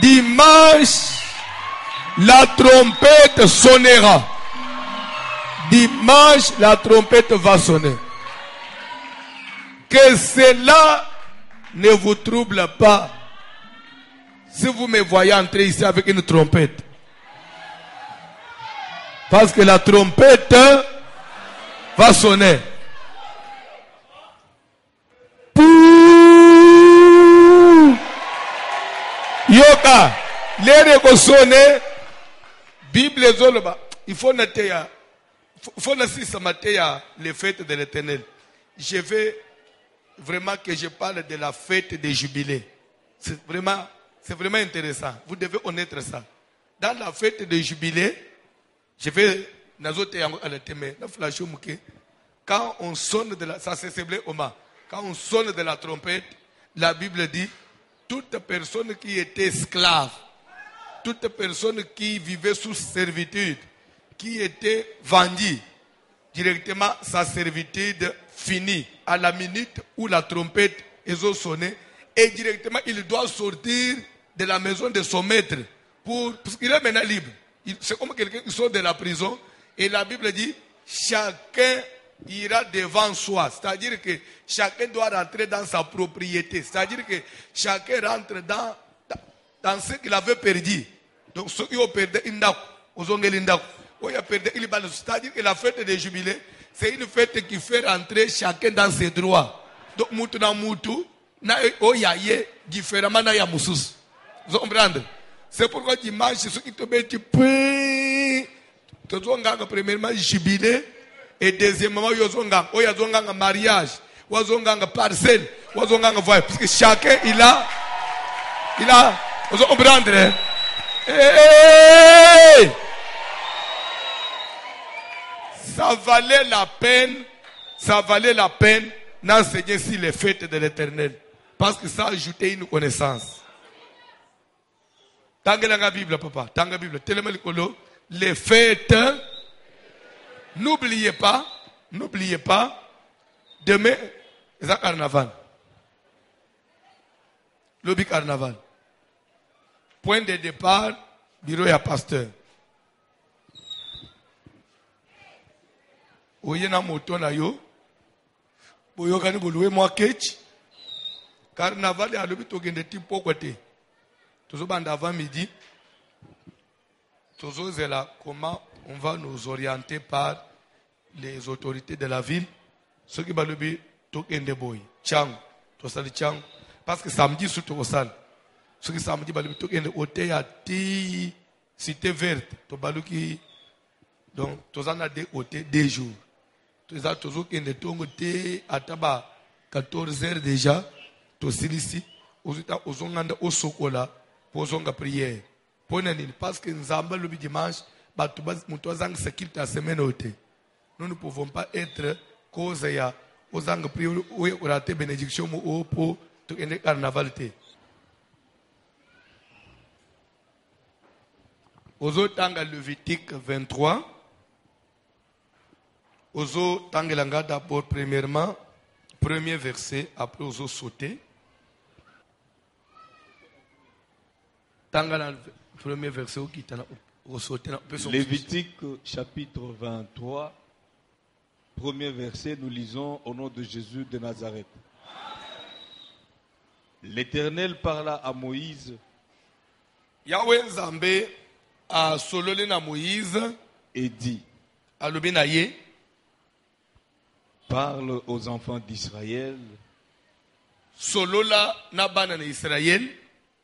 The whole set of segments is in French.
Dimanche, la trompette sonnera. Dimanche, la trompette va sonner. Que cela ne vous trouble pas. Si vous me voyez entrer ici avec une trompette. Parce que la trompette va sonner. Yoka, l'air est sonné. Bible zoloba. Il faut noter, les fêtes de l'Éternel. Je veux vraiment que je parle de la fête des jubilés. C'est vraiment intéressant. Vous devez connaître ça. Dans la fête des jubilés, je vais quand on sonne de la, ça c'est semblé Oma. Quand on sonne de la trompette, la Bible dit toute personne qui était esclave, toute personne qui vivait sous servitude, qui était vendue, directement sa servitude finie à la minute où la trompette est sonnée, et directement il doit sortir de la maison de son maître parce qu'il est maintenant libre. C'est comme quelqu'un qui sort de la prison et la Bible dit chacun ira devant soi. C'est-à-dire que chacun doit rentrer dans sa propriété. C'est-à-dire que chacun rentre dans ce qu'il avait perdu. Donc ceux qui ont perdu c'est-à-dire que la fête des jubilés, c'est une fête qui fait rentrer chacun dans ses droits. Donc mutu na mutu na oyaye différemment na ya musus. Vous comprenez? C'est pourquoi dimanche, ceux qui te mettent premièrement jubilé et deuxièmement yozonga mariage, wazonga parcelle, wazonga voyage, parce que chacun il a vous comprenez? Hey! Ça valait la peine d'enseigner sur les fêtes de l'Éternel, parce que ça ajoutait une connaissance. Tangela Bible, papa. Tanga Bible. Tellement les fêtes. N'oubliez pas. Demain, c'est un carnaval. Lobby carnaval. Point de départ, bureau et pasteur. Oyena moto na yo. Boyokani boluwe mwa ketch. Carnaval ya lobby togende tipo côté. Toujours avant midi, toujours c'est là comment on va nous orienter par les autorités de la ville. Ceux qui vont le tokende boy, chang, tosali chang, parce que samedi surtout au sal. Ceux qui samedi vont le tokende hôtel à ti cité verte, to baluki. Donc tous en a des hôtels 2 jours. Tous a toujours kende tongo te ataba 14 heures déjà. To silisi, aux onganda au sokola. Posons prière. Parce que nous avons le dimanche, nous ne pouvons pas être cause aux angles prières ou rater bénédiction ou pour tout le carnaval. Aux autres angles Lévitique 23, aux autres angles d'abord premièrement, premier verset, après aux autres sauter. Premier verset Lévitique chapitre 23, premier verset, nous lisons au nom de Jésus de Nazareth. L'Éternel parla à Moïse. Yahweh Nzambe a sololé na Moïse et dit, parle aux enfants d'Israël. Solola na bana na Israël.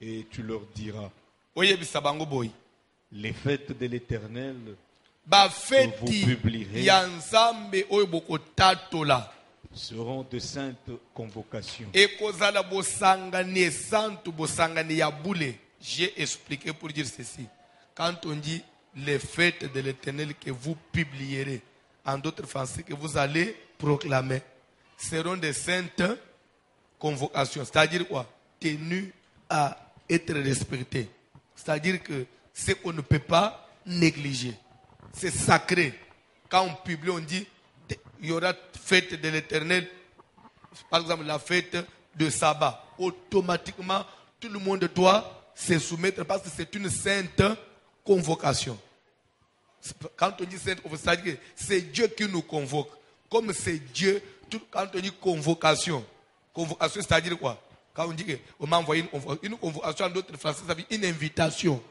Et tu leur diras, les fêtes de l'Éternel que vous publierez seront de saintes convocations. J'ai expliqué pour dire ceci. Quand on dit les fêtes de l'Éternel que vous publierez, en d'autres français que vous allez proclamer, seront de saintes convocations. C'est-à-dire quoi? Tenues à être respecté. C'est-à-dire que ce qu'on ne peut pas négliger. C'est sacré. Quand on publie, on dit il y aura fête de l'Éternel. Par exemple, la fête de sabbat, automatiquement, tout le monde doit se soumettre parce que c'est une sainte convocation. Quand on dit sainte convocation, c'est Dieu qui nous convoque. Comme c'est Dieu, quand on dit convocation, convocation c'est-à-dire quoi? Quand on dit qu'on m'a envoyé une convocation, en d'autres français, ça veut dire une invitation.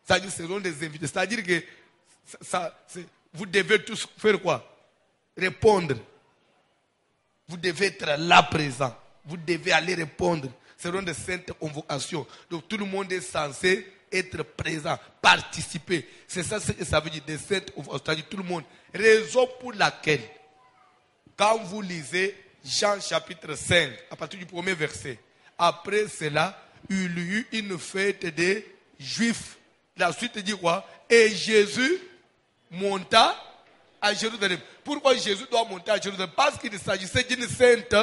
C'est-à-dire que ce sont des invitations. C'est-à-dire que vous devez tous faire quoi? Répondre. Vous devez être là présent. Vous devez aller répondre. Ce sont des saintes convocations. Donc tout le monde est censé être présent, participer. C'est ça ce que ça veut dire, des saintes convocations. C'est-à-dire tout le monde. Raison pour laquelle, quand vous lisez Jean chapitre 5, à partir du premier verset, après cela, il y eut une fête des Juifs. La suite dit quoi? Et Jésus monta à Jérusalem. Pourquoi Jésus doit monter à Jérusalem? Parce qu'il s'agissait d'une sainte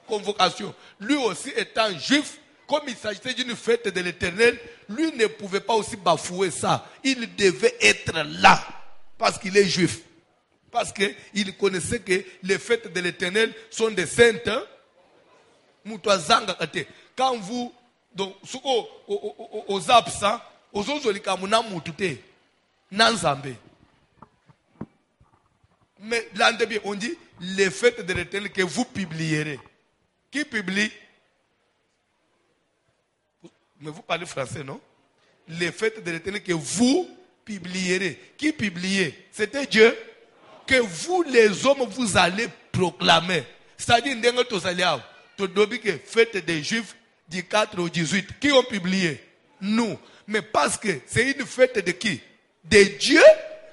convocation. Lui aussi étant juif, comme il s'agissait d'une fête de l'Éternel, lui ne pouvait pas aussi bafouer ça. Il devait être là parce qu'il est juif. Parce qu'il connaissait que les fêtes de l'Éternel sont des saintes. Quand vous, donc, aux absents, aux autres, mais l'année on dit les fêtes de l'Éternel que vous publierez. Qui publie? Mais vous parlez français, non? Les fêtes de l'Éternel que vous publierez. Qui publiait? C'était Dieu. Que vous les hommes vous allez proclamer. C'est-à-dire que fête des Juifs du 4 au 18. Qui ont publié? Nous. Mais parce que c'est une fête de qui? De Dieu.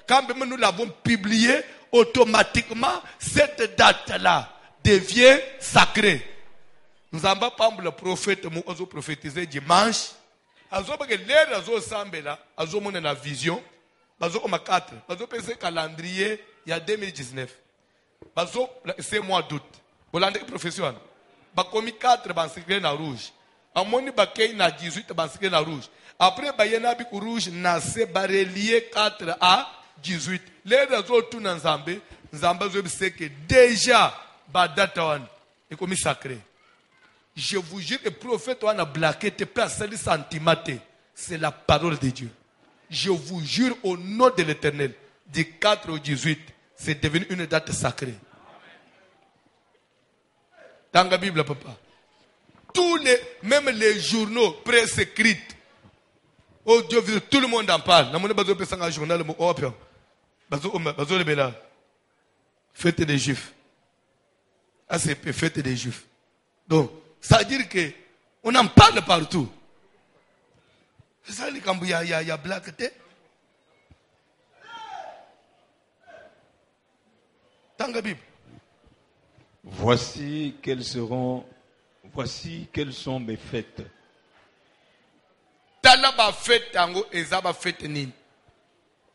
Quand même nous l'avons publié, automatiquement cette date-là devient sacrée. Nous avons pas le prophète, nous avons prophétisé dimanche. Nous avons la vision. Nous avons 4. Nous avons pensé calendrier. Il y a 2019. C'est mois d'août. Vous l'avez professionnel. Nous avons 4 bansiclés na rouge. Amoni bakay na 18 bansiclés na rouge. Après, il y a un rouge na se relié 4 à 18. Les réseaux tout dans Zambé. Zambé c'est que déjà, Badatawan est comme sacré. Je vous jure que le prophète a blaqué tes places, c'est le sentiment. C'est la parole de Dieu. Je vous jure au nom de l'Éternel, du 4 au 18, c'est devenu une date sacrée. Dans la Bible, papa. Même les journaux, presse écrite, audiovisuel, tout le monde en parle. Dans mon journal, fête des Juifs. Ah, c'est fête des Juifs. Donc, ça veut dire qu'on en parle partout. C'est ça, quand il y a black. Dans la Bible. Voici quelles sont mes fêtes.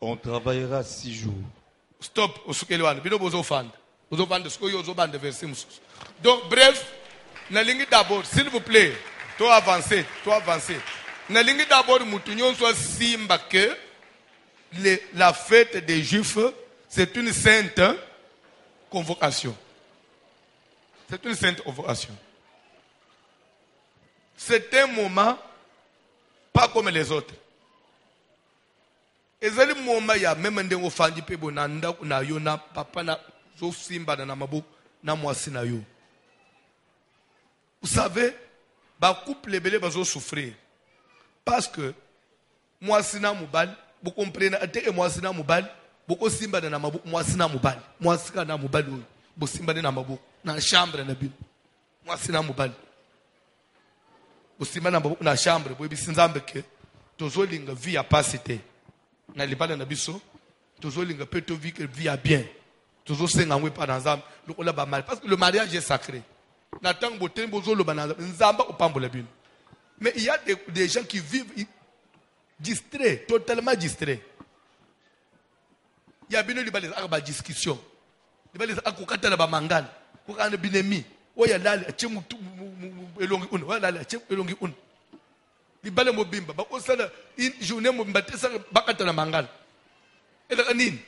On travaillera 6 jours. Stop. Donc, bref, d'abord, s'il vous plaît, toi avancer. Nalingi d'abord, moutounion soit simba que la fête des Juifs, c'est une sainte convocation. C'est une sainte convocation. C'est un moment pas comme les autres. Et c'est le moment il y a même des enfants qui peuvent nanda na yo na papa na zo simba na mabu na mwasi na yo. Vous savez, ba couple les belé bazo souffrir parce que mwasi na mubal, vous comprenez ate mwasi na mubal, beaucoup simba na mabu mwasi na mubal, mwasi ka na mubal bo simba na mabu na chambre na bin. Mwasi na mubal. Bo simba na mabu na chambre bo bisinzambe ke tozo linga vie a pasité. Na libala na biso tozo linga peto vie que vie a bien. Tozo senga ngwe pa dans âme lokola ba mal parce que le mariage est sacré. Na tang boten bozo lo banana nzamba opambola bin. Mais il y a des gens qui vivent distraits, totalement distraits. Il y a bien libala ba discussion. Libala akukata na ba mangal. Ko kana binemi. Oya lale achemu elongi un. Oya lale achemu elongi un. Libale mobimba ba osala une journée mobimba tesa bakata na mangal ela nini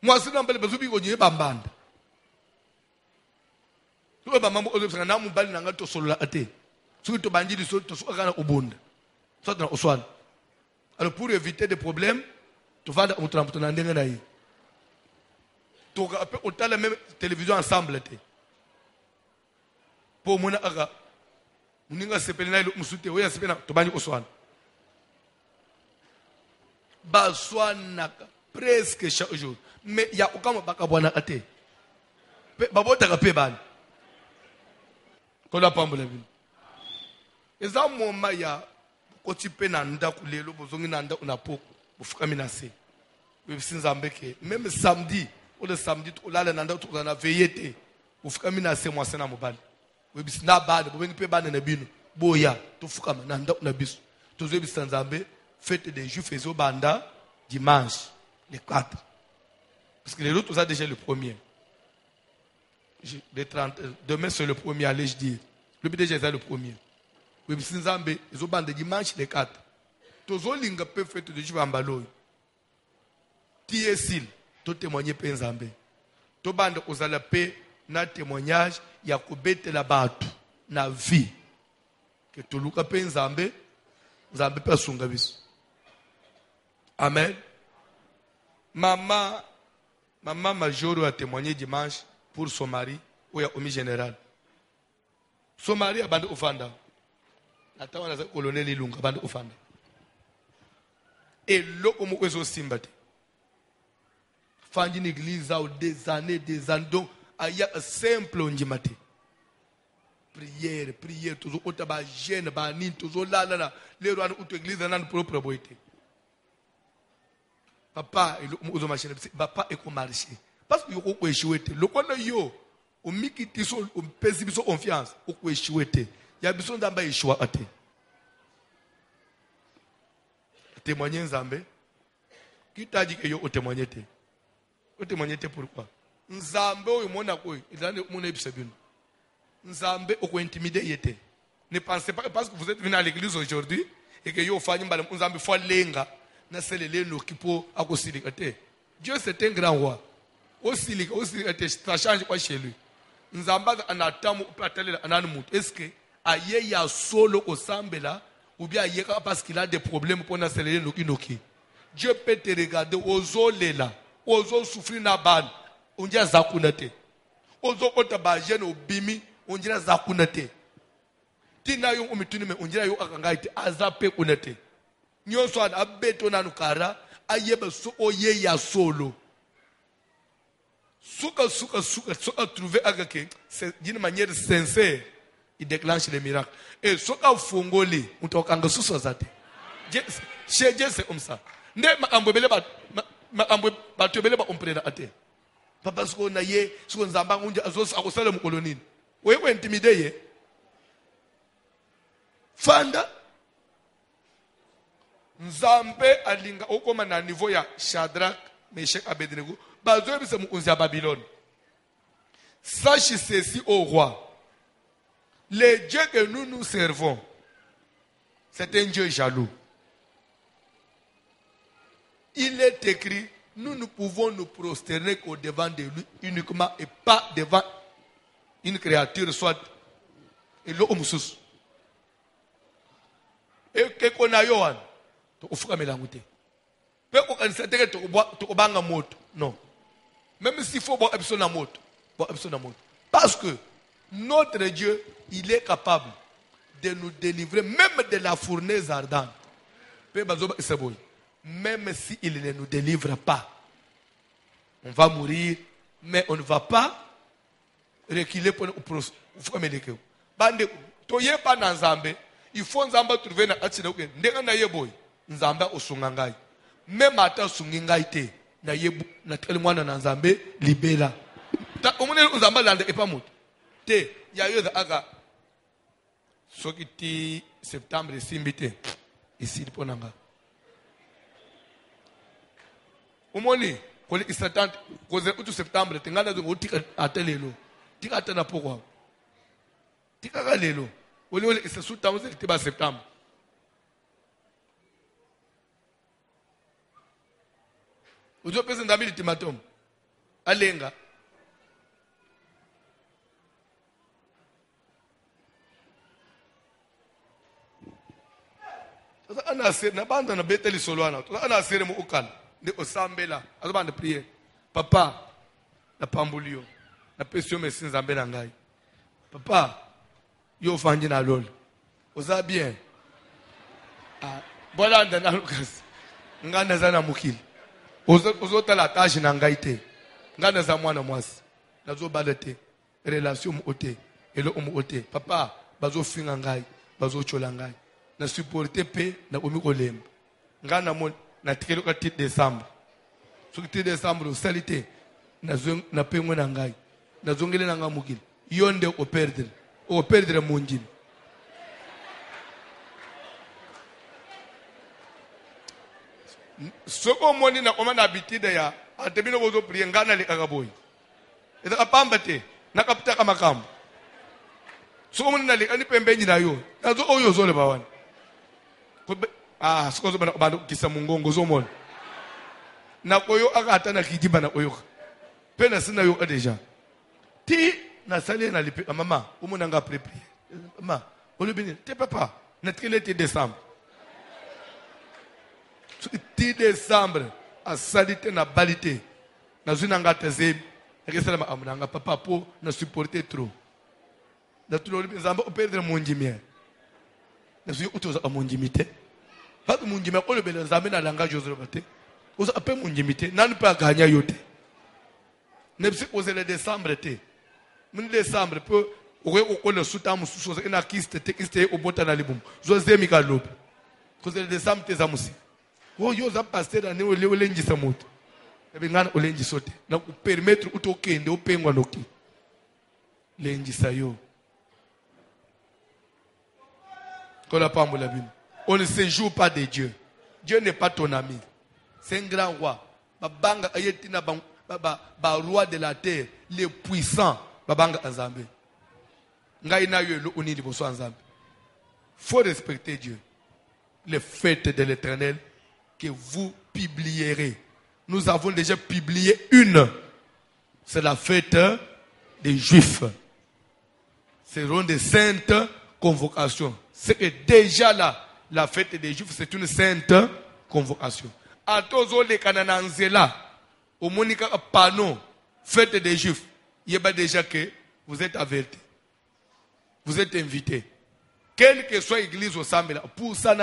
mwasi na mbele bazubi ko nyeba mbanda okweba mambo ozobisanga na mobali nanga tosolola ate soki tobandi liso tosukaka na kobunda soit na oswana. Alors pour éviter des problèmes tovanda moto na moto na ndenge na ye toka otala même télévision ensemble te po mona aka muninga sepeli na ile musute oya sepena tobandi oswana baswana presque chaque jour mais ya okama bakabwana ate babota ka pe bana kola pambola bino eza moma ya kotipe na ndaku lelo bozongi na ndaku na poko bufukami na se bebisinzambe ke même samedi ou le samedi olala na ndaku tozana veillete bufukami na se mwase na mobali webisina bana bobengi pe bana na bino boya tofukama na ndaku na biso tozobisa nzambe fête des juifs ezo banda dimanche le 4 parce que les autres ça déjà le premier. Demain c'est le premier, allez-je dire. Le déjà c'est le premier. Oui, mais Nzambe, ils ont bandé dimanche les 4. Tozo linga peut faire de juif en baloy. Tiesil, to témoigner pe Nzambe. To bande aux alapé na témoignage ya kobete la batu na vie. Que to luka pe Nzambe, Nzambe pe sunga biso. Amen. Maman Majoro a témoigné dimanche pour son mari, ou ya omi général. Son mari a bandé au fanda. Attends, on a colonel Ilunga, bandé au fanda. Et l'autre, on a simbate. Fandi une église, des années, donc, il y a un simple onjimate. Prière, toujours, otaba gêne, banin, toujours là, les rois de l'église, dans notre propre boité. Papa, papa est comme marché. Parce que vous avez échoué. Le qu'on a eu, au mikiti so, au pèse so confiance, vous avez échoué. Il y a besoin d'amba échouer à te. Témoigner Nzambe. Qui t'a dit que vous témoignez? Vous témoignez pourquoi? Nzambe ou mon akoi, il a mon épisode. Nzambe ou intimidé yete. Ne pensez pas parce que vous êtes venu à l'église aujourd'hui et que vous faites un Nzambe fois lenga. Na selele no kipo akosilika te. Dieu c'est un grand roi. Osilika te ça change quoi chez lui. Nzamba anatamu patalela anani mutu. Est-ce que aye ya solo osambela ou bien aye parce qu'il a des problèmes pour na selele no kinoki. Dieu peut te regarder ozo lela, ozo souffrir na ban, ondia zakuna te. Ozo kota ba jeune obimi, ondia zakuna te. Tina yo umituni me ondia yo akangaite azape kunate. Nyonso abeto na nukara ayeba so oye ya solo suka trouver agake c'est d'une manière sincère il déclenche les miracles et soka fongoli mutokanga suso zate chez Dieu c'est comme ça ne maambobele batobele ba omprena ate papa sko na ye sko nzamba unja azosa akosala mu kolonini wewe intimidé ye fanda Nzambe alinga okoma na niveau ya Shadrach, Meshach, Abednego. Bazoe bise mukunzi ya Babylone. Sache ceci au roi. Le Dieu que nous servons, c'est un Dieu jaloux. Il est écrit, nous ne pouvons nous prosterner qu'au devant de lui uniquement et pas devant une créature, soit l'homme sous. Et que qu'on a yohan. Non. Même s'il faut boire absolument moto. Parce que notre Dieu, il est capable de nous délivrer même de la fournaise ardente. Même s'il ne nous délivre pas, on va mourir, mais on ne va pas reculer pour nous. Il faut Nzamba trouver na atina uke ndenge na yeboy Nzamba osunga ngai même ata sungi ngai te na yebu na tel mwana na Nzambe libela ta omune Nzamba landa epa moto te ya yo aka soki ti septembre simbite ici ponanga omoni ko le isatante ko ze utu septembre tingana zo utika atelelo tika tana pokwa tika kalelo Oli c'est sous temps c'était bas septembre. Vous avez besoin d'amener l'ultimatum. Alenga. Ana ser na banda na beteli solwana. Ana ser mu ukala. De osambela. Azobanda prier. Papa na pambulio. Na pesio mesin zambe na ngai. Papa yo fanji na lol. Oza bien. Ah, bola anda na Lucas. Ngana zana mukili. Ozota la tâche na ngai te. Ngana za mwana mwasi. Nazo balete. Relation mu ote. Elo mu ote. Papa bazo finga ngai. Bazo chola ngai. Na supporter pe na omi kolemba. Ngana mon na tikelo ka 3 décembre. Sur 3 décembre salité. Na pengwe na ngai. Na zongele na nga mukili. Yonde o perdre munjini. Soko moni na koma na habitude ya atebino bozo prier ngana le kakaboy. Eza kapamba te na kapita kama kambo. Soko moni na le ani pembenyi na yo. Nazo oyo zole bawani. Soko zo bana kisa mungongo zo moni. Na koyo akata na kijiba na koyo. Pena sina yo deja. Ti na sale na lipe mama umuna nga prepare. Mama, olubini te papa na trilete décembre. 10 décembre à salite na balite na zuna ngata zemi ekesala ma amuna papa po na supporter trop na tulo bizamba o perdre mon jimien na zuyo utoza amonjimite hatu monjimia ko lebele nzambe na langage ozolo bate oza ape monjimite nani pa ganya yote ne bisi ozele décembre te mun décembre po o le suta mususu oza ina kiste o bota na libum zo zemi ka lobe ko zele décembre te za musi wo yo za pasteur ne ole olenjisa moto ebe ngana olenjisa te na ku permettre utokende opengwa noki lenjisa yo qu'on a pas la Bible. On ne se joue pas de Dieu. Dieu n'est pas ton ami. C'est un grand roi. Babanga ayetina ba roi de la terre, les puissants. Babanga azambe. Ngaina yo lo unidi boso azambe. Faut respecter Dieu. Les fêtes de l'Éternel que vous publierez. Nous avons déjà publié une. C'est la fête des Juifs. Ce seront des saintes convocations. C'est que déjà là, la fête des Juifs, c'est une sainte convocation. À tous les Canananzela, au Monica Pano, fête des Juifs, il y a déjà que vous êtes avertis. Vous êtes invités. Quelle que soit l'église au Sambela, pour ça,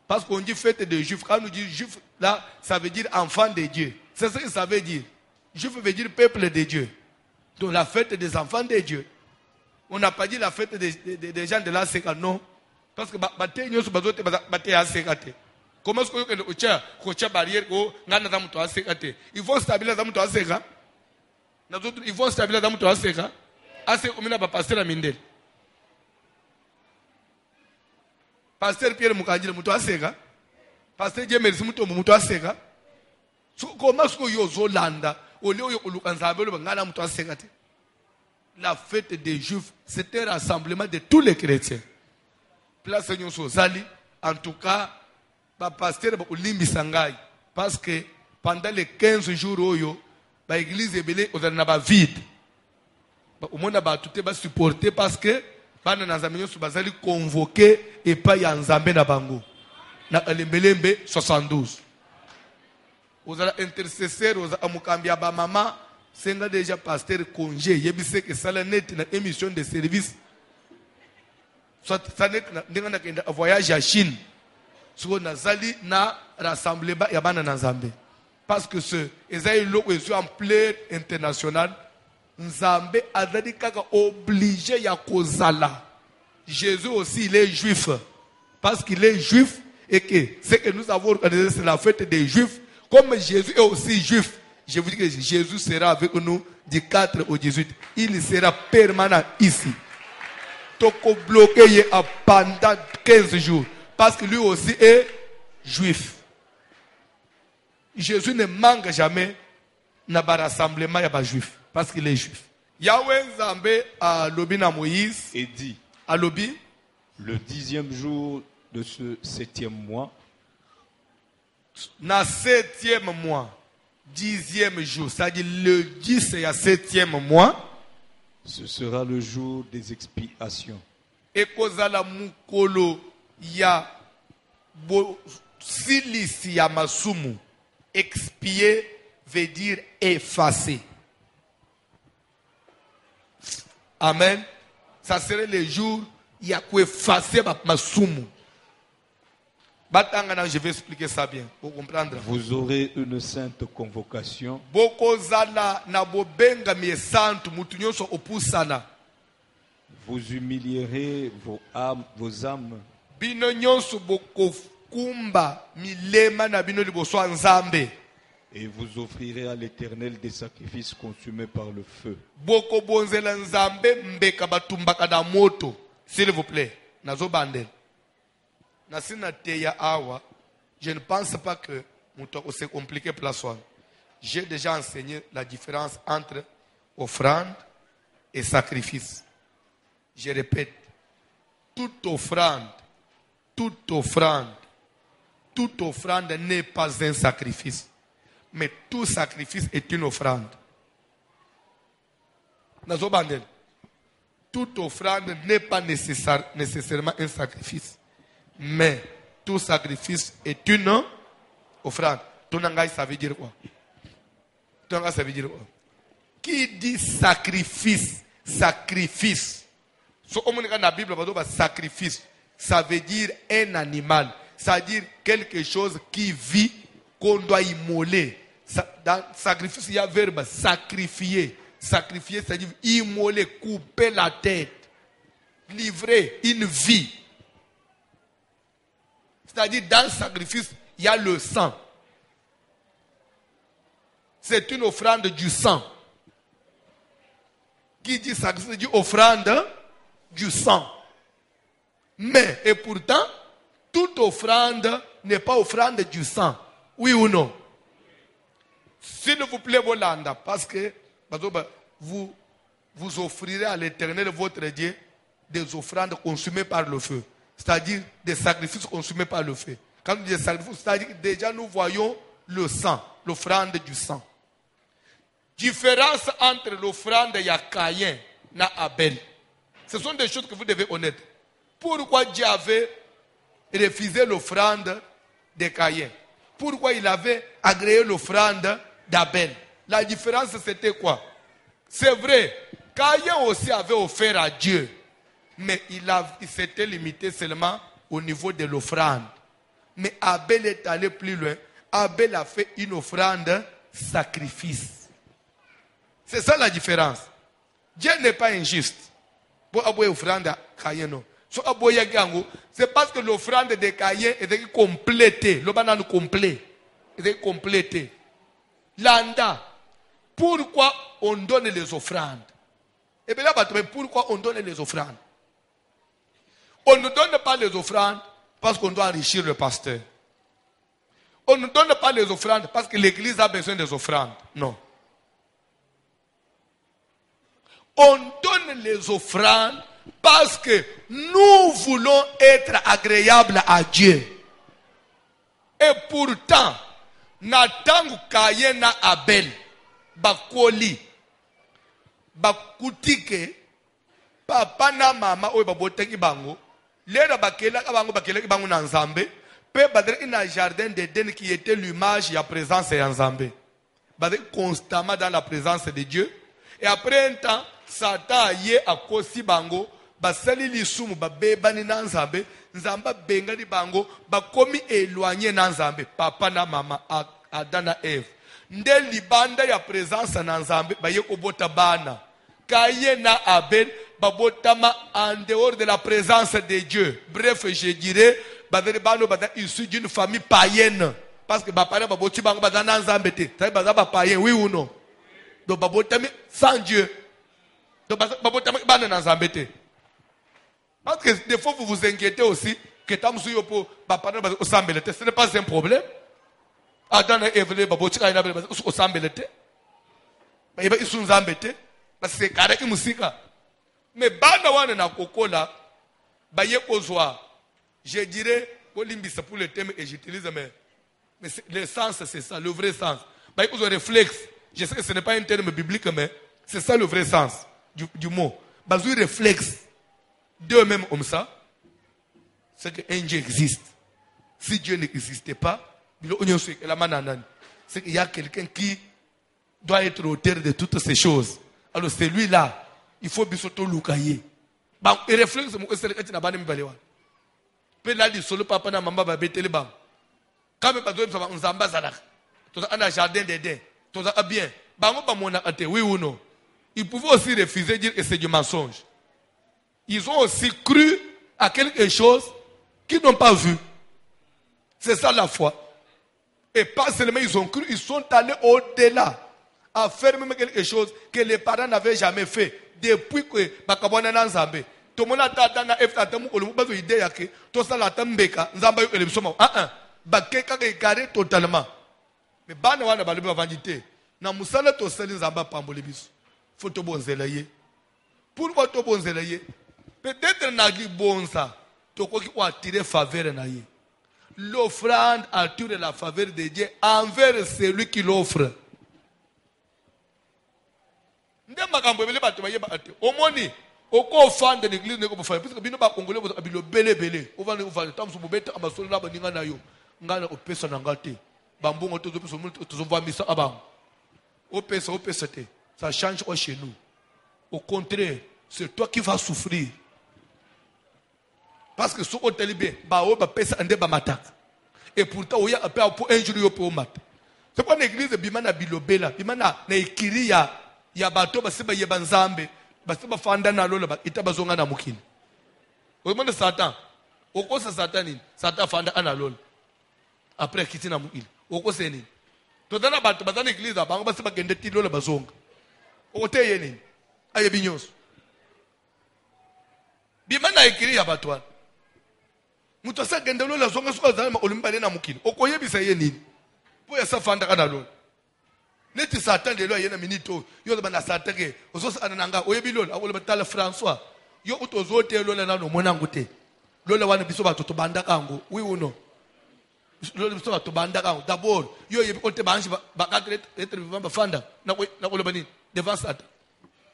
parce qu'on dit fête des Juifs, quand on dit Juif, là, ça veut dire enfant de Dieu. C'est ce que ça veut dire. Juif veut dire peuple de Dieu. Donc la fête des enfants de Dieu. On n'a pas dit la fête des gens de la Seka, non. Parce que comment est-ce que tu as barrière ils vont stabiliser dans ton Seka. Ils vont stabiliser dans ton Seka. Assez comme il pasteur à Mindel. Pasteur Pierre Mukadjil, Moutoua Seka. Pasteur James Moutoua Seka. Comment est-ce que tu Zolanda, au lieu de Lukanzabel, Moutoua Seka. La fête des Juifs, c'était un rassemblement de tous les chrétiens. Place Sozali, en tout cas, le pasteur Olimbi Sangai, parce que pendant les 15 jours, l'église est vide. Au monde a tout été supporté parce que les gens sont convoqués et pas Yanzambe na bango. Na Alembelembe 72. Aux intercesseurs, aux amukambia ba mama. C'est déjà pasteur congé. Il y a que ça net une émission de service. Soit ça net un voyage à Chine. Soit nazali na rassemblement ya bana na Nzambe. Parce que ce ezali loko en plein international. Nzambe azali kaka obligé ya kozala. Jésus aussi il est juif. Parce qu'il est juif et que ce que nous avons organisé c'est la fête des Juifs. Comme Jésus est aussi juif. Je vous dis que Jésus sera avec nous du 4 au 18. Il sera permanent ici. Toko bloqué pendant 15 jours. Parce que lui aussi est juif. Jésus ne manque jamais dans le rassemblement de juifs. Parce qu'il est juif. Yahweh Zambé a lobby na Moïse. Et dit. A lobby. Le 10e jour de ce 7e mois. Na 7e mois. 10e jour, c'est-à-dire le 10 et à 7e mois, ce sera le jour des expiations. Et kozala mukolo ya Silisi ya masumu. Expier veut dire effacer. Amen. Ça serait le jour il y a quoi effacer masumu. Je vais expliquer ça bien pour comprendre. Vous aurez une sainte convocation. Vous humilierez vos âmes. Et vous offrirez à l'Éternel des sacrifices consumés par le feu. S'il vous plaît, je ne pense pas que c'est compliqué pour la soirée. J'ai déjà enseigné la différence entre offrande et sacrifice. Je répète, toute offrande n'est pas un sacrifice. Mais tout sacrifice est une offrande. Toute offrande n'est pas nécessairement un sacrifice. Mais tout sacrifice est une offrande. Tonangai, ça veut dire quoi? Tonangai, ça veut dire quoi? Qui dit sacrifice? Sacrifice. So, on dans la Bible, sacrifice. Ça veut dire un animal. Ça veut dire quelque chose qui vit, qu'on doit immoler. Dans sacrifice, il y a le verbe sacrifier. Sacrifier, c'est-à-dire immoler, couper la tête. Livrer une vie. C'est-à-dire, dans le sacrifice, il y a le sang. C'est une offrande du sang. Qui dit sacrifice, dit offrande du sang. Mais, et pourtant, toute offrande n'est pas offrande du sang. Oui ou non? S'il vous plaît, Bolanda, parce que vous offrirez à l'Éternel, votre Dieu, des offrandes consumées par le feu. C'est-à-dire des sacrifices consumés par le feu. Quand on dit des sacrifices, c'est-à-dire que déjà nous voyons le sang, l'offrande du sang. Différence entre l'offrande de Caïn et Abel. Ce sont des choses que vous devez connaître. Pourquoi Dieu avait refusé l'offrande de Caïn? Pourquoi il avait agréé l'offrande d'Abel? La différence c'était quoi? C'est vrai, Caïn aussi avait offert à Dieu. Mais il s'était limité seulement au niveau de l'offrande. Mais Abel est allé plus loin. Abel a fait une offrande sacrifice. C'est ça la différence. Dieu n'est pas injuste. Pour avoir offrande à Caïn, non. C'est parce que l'offrande de Caïn était complétée. Le banane complet. Était complété. Landa. Pourquoi on donne les offrandes? Et bien là, pourquoi on donne les offrandes? On ne donne pas les offrandes parce qu'on doit enrichir le pasteur. On ne donne pas les offrandes parce que l'église a besoin des offrandes. Non. On donne les offrandes parce que nous voulons être agréables à Dieu. Et pourtant, Natangu Kayena Abel, Bakoli, Bakutike, Papa na mama oyo babotaki bango, lera bakela bango na Nzambe, pe badre ina jardin d'Éden qui était l'image et la présence de Nzambe. Badre constamment dans la présence de Dieu. Et après un temps, Satan yé a kosi bango, basali lisumu babebani na Nzambe, Nzamba bengani bango, bakomi éloigné na Nzambe, papa na mama, Adam na Eve. Nde libanda ya présence na Nzambe, baye kobota bana. Caïn na Abel, babotama en dehors de la présence de Dieu. Bref, je dirais, badere bano bada issu d'une famille païenne. Parce que bapara baboti bango badana Nzambe te. Ça baza ba païen, oui ou non? Donc babotami sans Dieu. Donc babotami bana na Nzambe te. Parce que des fois vous vous inquiétez aussi que tamsuyo po bapara baza osambele te. Ce n'est pas un problème. Adam et Eve baboti kaina baza osambele te. Ba iba isu Nzambe te. C'est carré musika. Mais banda wana na kokola baye kozwa. Je dirais kolimbisa pour le thème et j'utilise mais le sens c'est ça, le vrai sens. Baye kozwa réflexe. Je sais que ce n'est pas un terme biblique mais c'est ça le vrai sens du mot. Bazou réflexe. D'eux-mêmes comme ça. C'est qu'un Dieu existe. si Dieu n'existait pas, c'est qu'il y a quelqu'un qui doit être auteur de toutes ces choses. Alors celui-là, il faut bisoto lukaye. Bah, et réflexe mon c'est que tu n'as pas même balewa. Pe là dit solo papa na maman ba betele ba. Quand même pas doit ça on zamba zalak. Toi on a jardin d'Éden. Toi ça bien. Bah on pas mon ate oui ou non. Ils pouvaient aussi refuser dire que c'est du mensonge. Ils ont aussi cru à quelque chose qu'ils n'ont pas vu. C'est ça la foi. Et pas seulement ils ont cru, ils sont allés au-delà à faire même quelque chose que les parents n'avaient jamais fait. Depuis que bakabona na nzambe. To mona tata na efta tamu olumu bazo idée yake to sala tambeka nzamba yo elebisoma. Bakeka ke carré totalement. Mais bana wana balobi bavandité. Na musala to sali nzamba pambole biso. Faut to bonzela ye. Pourquoi to bonzela ye? Peut-être na li bonza to ko ki o attirer faveur na ye. L'offrande attire la faveur de Dieu envers celui qui l'offre. Omoni oko offrande de l'église ne ko faire parce que bino ba congolais bo abilo belé ovande ovande tamso bobeta amasolo na baninga na yo ngana opesa na ngate bambongo to zo zo va misa abang opesa te ça change au chez nous. Au contraire, c'est toi qui vas souffrir. Parce que ce qu'on te dit, et pourtant, il y a pour injurier pour mat. C'est pas l'église de Bimana Bilobela, Bimana, Naikiri, ya bateau, Basiba Yebanzambe, Basiba Fandana Lola, Itabazonga Namukin. Au moment de Satan, au cause de Satan Fanda Analol. Après quitter Namukil, au cause de Nin. Tout dans la bateau, dans l'église, Basiba Gendeti Lola Bazong. Au Téyenin, Ayabignos. Bimana Ekiri Yabatouan. Mutasa gendelo la zonga suka zama olimbale na mukini okoyebisa ye nini po ya safanda kana lo neti satan de lo yena minito yo ba na satake ozosa ananga oyebi lo akolo batala François yo utozote lo na no mona ngute lo la wana biso batho to banda kango wi uno lo biso batho banda kango d'abord yo yebi ote banji ba kadre etre vivamba fanda na ko lo bani devant satan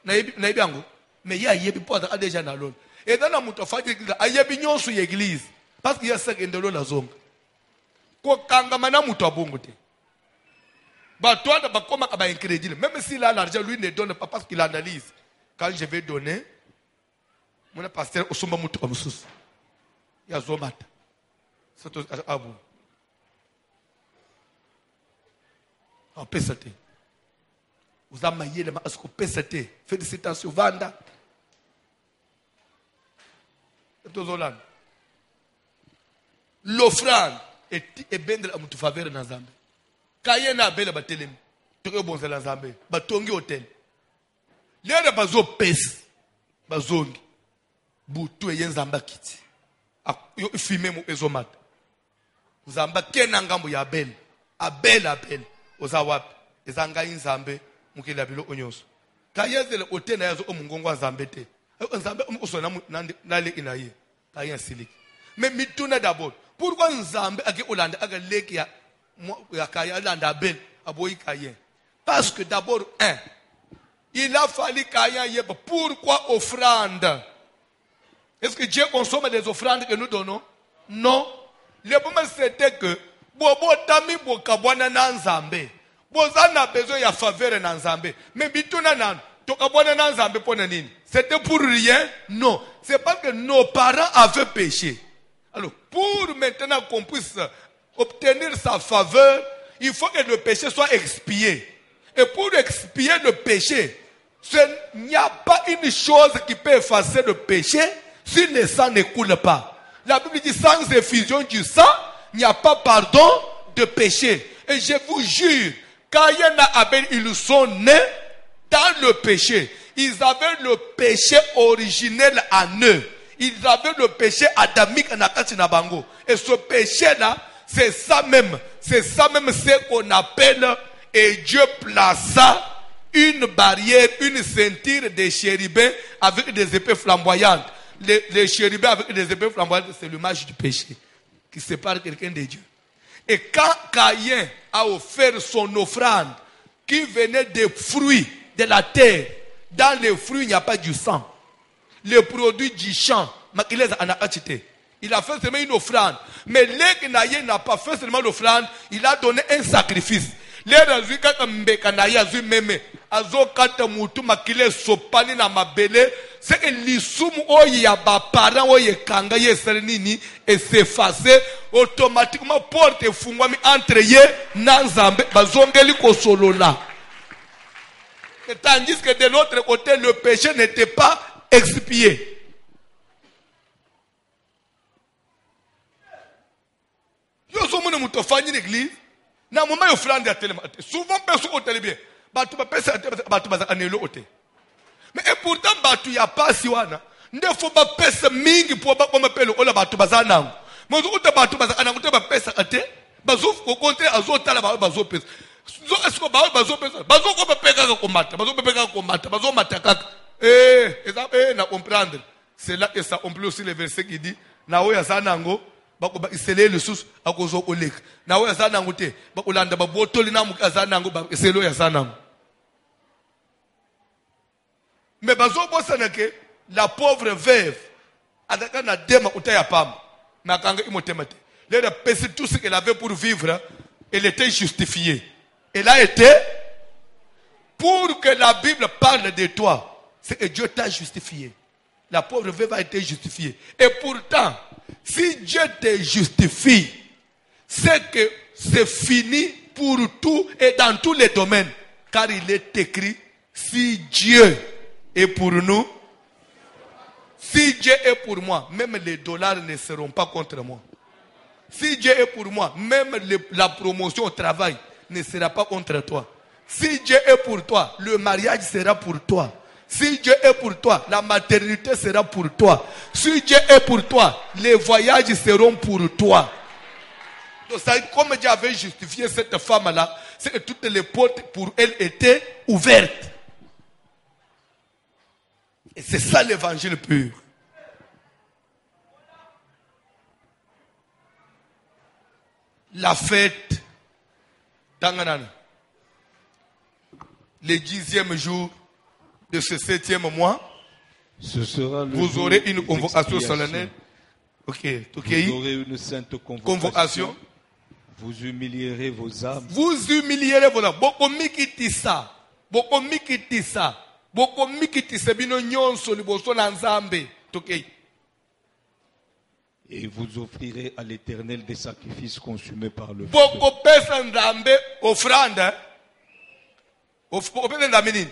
na yebi ango mais ya yebi po a déjà na lo et dans la muto fati ayebi nyonso ye église. Parce qu'il y a ça qui est dans la zone. Quand Kangamana Moutabongote. Bah, toi, tu vas comme un crédit. Même s'il a l'argent, lui ne donne pas parce qu'il analyse. Quand je vais donner, mon pasteur, au sommet Moutou comme sous. Il y a Zomat. C'est à vous. En PST. Vous avez maillé le masque au PST. Félicitations, Vanda. C'est aux Hollandes. L'offrande est bien de la faveur dans Zambé. Quand il y a un bel batelem, tu es bon dans Zambé. Batongi hôtel. Les gens bazo pes, bazongi, boutou et yen Zamba kiti. Yo filmé mon ezomat. Zamba kenangambo ya bel, abel ozawap. Ezanga in Zambé, muke la bilo onyos. Quand il y a le hôtel na yazo omungongo Zambé te. Zambé osona na le inaye. Quand il y a silik. Mais mituna d'abord. Pourquoi Nzambe a Hollande a leki ya kaya landa bel aboyi kaya? Parce que d'abord il a fallu kaya yeba. Pourquoi offrande? Est-ce que Dieu consomme les offrandes que nous donnons? Non. Le moment c'était que bobo tami bokabwana na Nzambe. Bozana besoin ya faveur na Nzambe. Mais bituna nan tokabwana na Nzambe pona nini? C'était pour rien? Non. C'est parce que nos parents avaient péché. Alors, pour maintenant qu'on puisse obtenir sa faveur, il faut que le péché soit expié. Et pour expier le péché, il n'y a pas une chose qui peut effacer le péché si le sang ne coule pas. La Bible dit sans effusion du sang, il n'y a pas pardon de péché. Et je vous jure, Caïn et Abel, ils sont nés dans le péché. Ils avaient le péché originel en eux. Ils avaient le péché adamique en Akati Nabango. Et ce péché-là, c'est ça même ce qu'on appelle, et Dieu plaça une barrière, une ceinture de chérubins avec des épées flamboyantes. Les chérubins avec des épées flamboyantes, c'est l'image du péché qui sépare quelqu'un de Dieu. Et quand Caïn a offert son offrande, qui venait des fruits de la terre, dans les fruits, il n'y a pas du sang. Les produits du champ, Il a fait seulement une offrande. Mais l'Eknaye n'a pas fait seulement l'offrande, il a donné un sacrifice. L'Erazu kaka mbeka naye azu meme. Azo kata mutu makile sopani na mabele. C'est que l'isumu oye ya ba parent oye kanga ye serenini et s'effacer automatiquement porte fungwami entre ye na Nzambe bazongeli kosolola. Tandis que de l'autre côté le péché n'était pas expié. Yo somone mutofanya l'église na moment yo frande ya télé souvent personne au télé bien batu ba pesa batu ba anelo ote mais et pourtant batu ya pasi wana ndefo ba pesa mingi po ba koma pelo ola batu bazanango mozo uta batu bazanango te ba pesa ate bazo ko konte azotala ba bazo pesa zo esko ba bazo pesa bazo ko peka ka komata bazo peka ka komata bazo mataka na comprendre c'est là que ça on peut aussi le verset qui dit na oya zanango bakoba iselele sus akozo oleka nawe yazanango te bakolanda babotoli na mukazanango ba iselo yazanango mais bazo bosana ke la pauvre veuve adaka na dema utaya pamba nakanga imotemate le pesi tout ce qu'elle avait pour vivre elle était justifiée elle a été pour que la Bible parle de toi c'est que Dieu t'a justifié. La pauvre veuve a été justifiée. Et pourtant, si Dieu te justifie, c'est que c'est fini pour tout et dans tous les domaines. Car il est écrit, si Dieu est pour nous, si Dieu est pour moi, même les dollars ne seront pas contre moi. Si Dieu est pour moi, même la promotion au travail ne sera pas contre toi. Si Dieu est pour toi, le mariage sera pour toi. Si Dieu est pour toi, la maternité sera pour toi. Si Dieu est pour toi, les voyages seront pour toi. Donc, ça, comme Dieu avait justifié cette femme-là, c'est que toutes les portes pour elle étaient ouvertes. Et c'est ça l'évangile pur. La fête, le 10e jour de ce 7e mois, ce sera le vous aurez une convocation solennelle. Ok, vous aurez une sainte convocation. Vous humilierez vos âmes. Vous humilierez vos âmes. Boko mikitisa. Boko mikitisa. Boko mikitisa bino nyonso liboso na Nzambe. Tokei. Et vous offrirez à l'Éternel des sacrifices consumés par le feu. Boko pesa Nzambe offrande. Boko pesa Nzambe nini?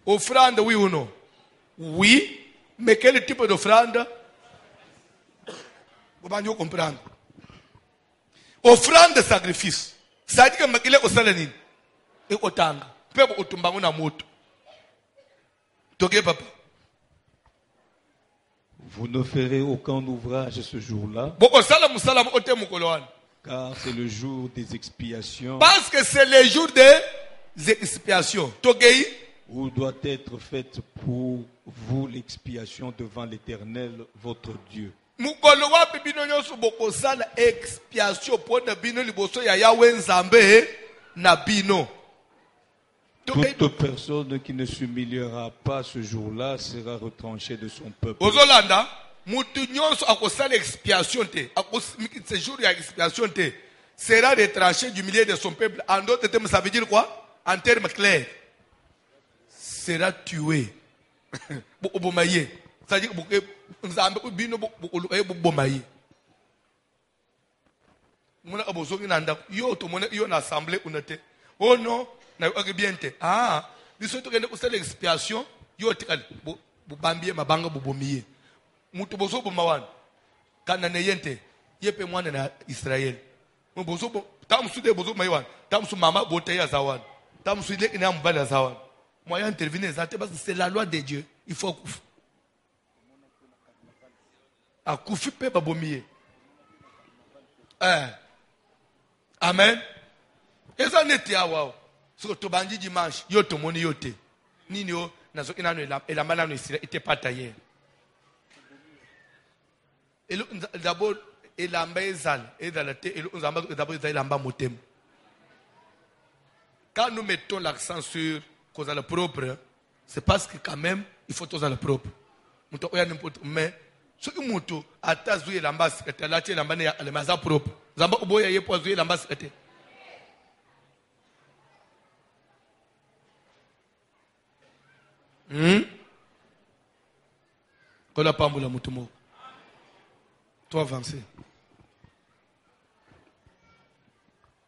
Offrande, oui ou non? Oui, mais quel type d'offrande? Vous allez comprendre. Offrande de sacrifice. Ça dit que il est au salanin. Et au tanga. Peuple au tumbango na moto. Toké papa. Vous ne ferez aucun ouvrage ce jour-là. Car c'est le jour des expiations. Parce que c'est le jour des expiations. Toké. Où doit être faite pour vous l'expiation devant l'Éternel, votre Dieu. Toute personne qui ne s'humiliera pas ce jour-là sera retranchée de son peuple. Sera retranché du milieu de son peuple. En d'autres termes, ça veut dire quoi? En termes clairs. Sera tué. C'est-à-dire que Nzambe bino bomaye. Mona abozoki nanda yo to mona yo na assemblée unate. Oh non, na yo bien te. Ah, biso to kende kusala expiation yo tikali bo bambie mabanga bobomiye. Mutu bozo bomawana. Kana ne yente yepe mwana na Israël. Mo bozo tamsu de bozo mayiwana. Tamsu mama bote ya zawan. Tamsu ile ina mbala zawan. Moyen intervenir, c'est la loi de Dieu. Il faut koufi. A koufi pe babomiye. Amen. Et ça n'est pas wow. Sur to bandi dimanche, yo to moni yote. Nini yo nazo ina no la mala no était pas taillé. Et d'abord il a mbezal et dans la tête et d'abord il a motem. Quand nous mettons l'accent sur cause à le propre, c'est parce que quand même, il faut tous à le propre. Mais soki mutu ata zwi elamba sikete alati elamba ne ya maza propre zamba oboya ye po zwi elamba sikete kola pambula mutu moko toi avancer.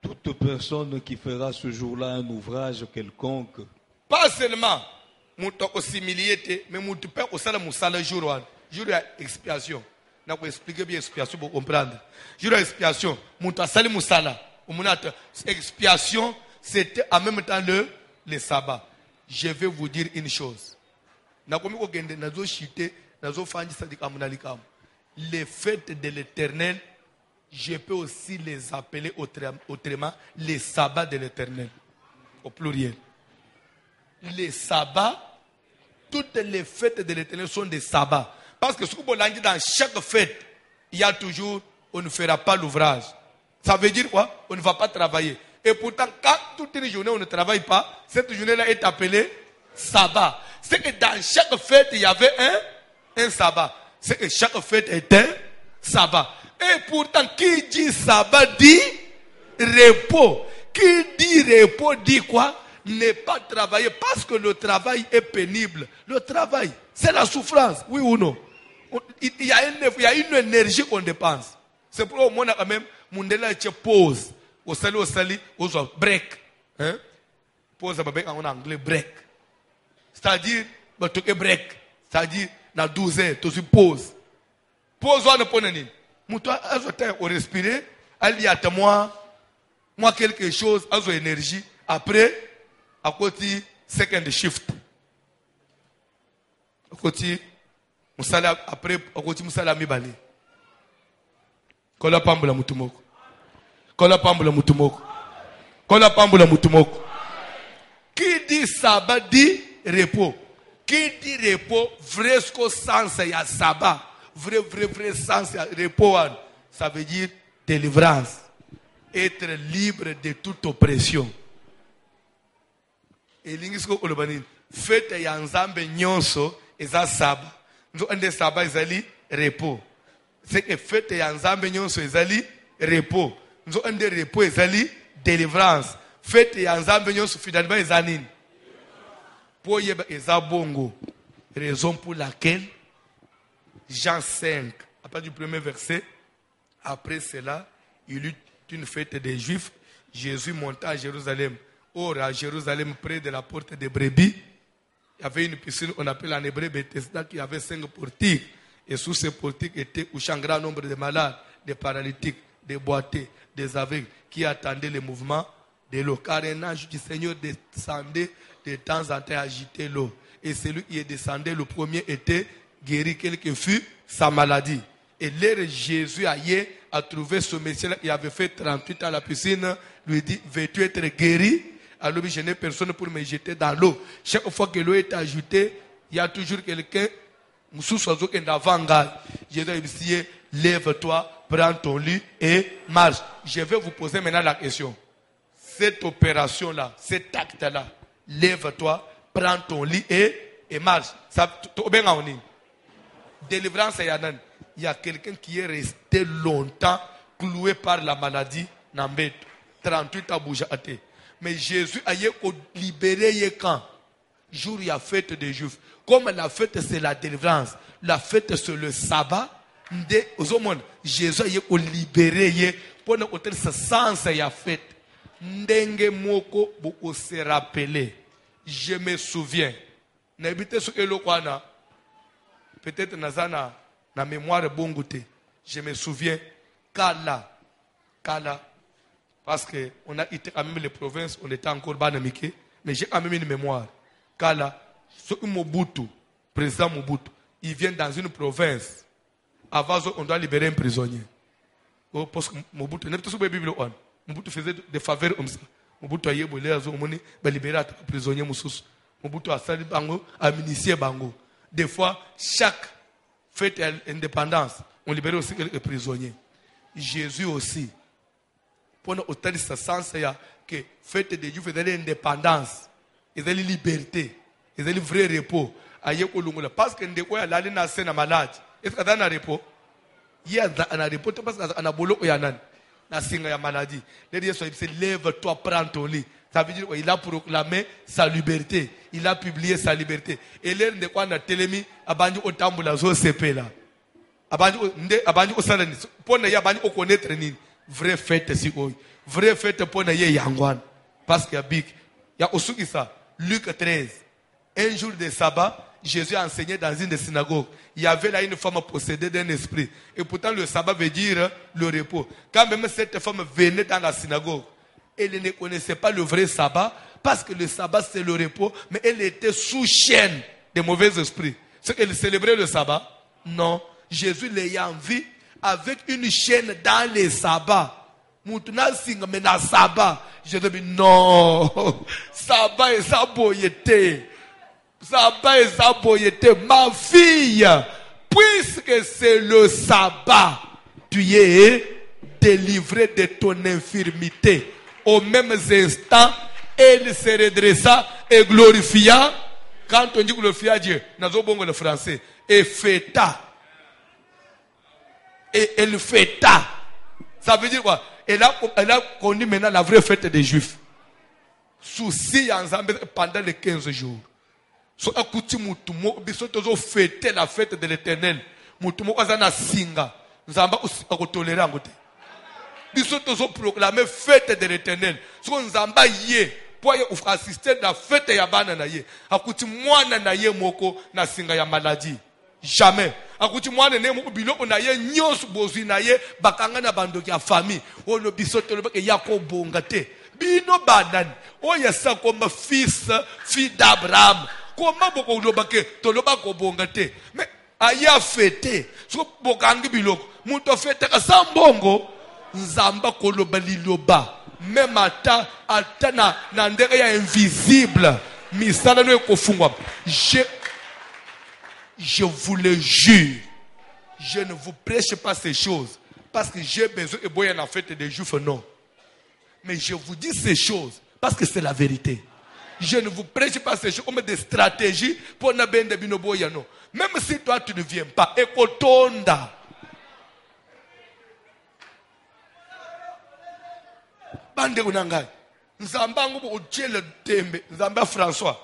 Toute personne qui fera ce jour-là un ouvrage quelconque, pas seulement mutu osimiliete mais mutu pe osala musala jour wana jour ya expiation na ko expliquer bien expiation pour comprendre jour ya expiation mutu asali musala omunata expiation c'était en même temps le sabbat. Je vais vous dire une chose na komi ko gende nazo chite nazo fandisa dikamu likamu les fêtes de l'Éternel, je peux aussi les appeler autrement les sabbats de l'Éternel au pluriel. Les sabbats, toutes les fêtes de l'Éternel sont des sabbats. Parce que ce qu'on dit dans chaque fête, il y a toujours, on ne fera pas l'ouvrage. Ça veut dire quoi? On ne va pas travailler. Et pourtant, quand toute une journée on ne travaille pas, cette journée-là est appelée sabbat. C'est que dans chaque fête, il y avait un sabbat. C'est que chaque fête est un sabbat. Et pourtant, qui dit sabbat dit repos. Qui dit repos dit quoi? Ne pas travailler parce que le travail est pénible. Le travail, c'est la souffrance, oui ou non? Il y a une énergie qu'on dépense. C'est pour moi quand même, mon délai est pause. Au sali, au break. Hein? Pause en anglais, break. C'est-à-dire, break. C'est-à-dire, dans 12 heures, tu pause. Pause, on ne peut pas. Moutoua, on respire, il y a moi quelque chose, à énergie. Après, à côté, second shift. À côté, après, à côté, Moussala Mibali. Kola pambula mutumoko. Kola pambula mutumoko. Kola pambula mutumoko. Qui dit sabbat dit repos. Qui dit repos, vrai sens il y a sabbat. Vrai sens il y a repos. Ça veut dire délivrance. Être libre de toute oppression. Et l'ingisko olobani. Fête ya nzambe nyonso eza sabbat. Nous ande sabbat ezali repos. C'est que fête ya nzambe nyonso ezali repos. Nous ande repos ezali délivrance. Fête ya nzambe nyonso finalement ezali pour yeba ezabongo. Raison pour laquelle Jean 5, à partir du premier verset, après cela, il eut une fête des Juifs. Jésus monta à Jérusalem. Or, à Jérusalem, près de la porte des brebis, il y avait une piscine, on appelle en hébreu Bethesda, qui avait 5 portiques. Et sous ces portiques étaient couchés un grand nombre de malades, des paralytiques, des boités, des aveugles, qui attendaient le mouvement de l'eau. Car un ange du Seigneur descendait de temps en temps agiter l'eau. Et celui qui est descendu, le premier était guéri, quelle que fût sa maladie. Et l'air Jésus a trouvé ce monsieur-là qui avait fait 38 ans à la piscine, lui dit, veux-tu être guéri? Alors je n'ai personne pour me jeter dans l'eau. Chaque fois que l'eau est ajoutée, il y a toujours quelqu'un, Jésus a dit, lève-toi, prends ton lit et marche. Je vais vous poser maintenant la question. Cette opération-là, cet acte-là, lève-toi, prends ton lit et marche. Ça, délivrance, il y a quelqu'un qui est resté longtemps cloué par la maladie. 38 ans bouge à terre. Mais Jésus a libéré quand? Jour il y a fête des Juifs. Comme la fête c'est la délivrance, la fête c'est le sabbat. Jésus a libéré pour nous dire ce sens il y a fête. Ndenge moko boko se rappeler. Je me souviens. N'habitez sur Elokwana. Peut-être nazana na mémoire bongoute. Je me souviens Kala. Parce qu'on a été quand même les provinces, on était encore banamiqués, mais j'ai quand même une mémoire. Kala, ce Mobutu, président Mobutu, il vient dans une province. Avant, on doit libérer un prisonnier. Oh, parce que Mobutu, Mobutu faisait des faveurs comme ça. Mobutu a libéré un prisonnier. Mobutu a sali bango, a initié bango. Des fois, chaque fête d'indépendance, on libérait aussi quelques prisonniers. Jésus aussi. Pour nous, autant de ce sens, il y a que fête de Dieu, il y a l'indépendance, il y a la liberté, il y a le vrai repos. Parce que nous avons la malade, Est-ce qu'il y a un repos? Il y a un repos parce qu'il y a un boulot ou il y a une maladie. Les dieux sont dit, lève-toi, prends ton lit. Ça veut dire qu'il a proclamé sa liberté. Il a publié sa liberté. Et l'air de quoi on a télémi, abandi au tamboula, zo sepe là. Abandi au salani. Pour ne y abandi au connaître ni vraie fête si oi. Vraie fête pour ne y yangwan. Parce qu'il y a big. Il y a aussi ça. Luc 13. Un jour de sabbat, Jésus a enseigné dans une des synagogues. Il y avait là une femme possédée d'un esprit. Et pourtant le sabbat veut dire le repos. Quand même cette femme venait dans la synagogue, elle ne connaissait pas le vrai sabbat, parce que le sabbat c'est le repos, mais elle était sous chaîne des mauvais esprits. C'est qu'elle célébrait le sabbat? Non. Jésus l'ayant vu avec une chaîne dans les sabbats. Maintenant, mais dans sabbat, Jésus dit non, sabbat et sa boyauté. Sabbat et sa boyauté, ma fille, puisque c'est le sabbat, tu es délivré de ton infirmité. Au même instant, elle se redressa et glorifia. Quand on dit glorifia Dieu, nous avons le français, et fêta. Et elle fêta. Ça veut dire quoi? Elle a connu maintenant la vraie fête des Juifs. Souci ensemble pendant les 15 jours. So akuti mutumo biso tozo fêter la fête de l'Éternel. Mutumo azana singa. Nzamba akotolera ngote. Biso tozo proclamer fête de l'Éternel. So nzamba ye pour assister à la fête ya bana na ye. Akuti mwana na ye moko na singa ya maladie. Jamais. Akuti mwana ne moko biloko na ye nyonso bozwi na ye bakanga na bandoki ya famille. Ono biso toloba ke yakobonga te. Bino banani. Oya sa comme fils d'Abraham. Comment beaucoup de gens toloba kobonga te? Mais aya fêté. So bokangi biloko. Muto fêté ka sambongo. Nzamba koloba liloba. Même ata na ndenge ya invisible. Misala no ekofungwa. Je vous le jure. Je ne vous prêche pas ces choses. Parce que j'ai besoin de boire la fête des Juifs, non. Mais je vous dis ces choses. Parce que c'est la vérité. Je ne vous prêche pas ces choses comme des stratégies pour ne pas binoboya, non. Même si toi tu ne viens pas, ekotonda. Bande unangai. Nzamba ngubo uchele tembe. Nzamba François.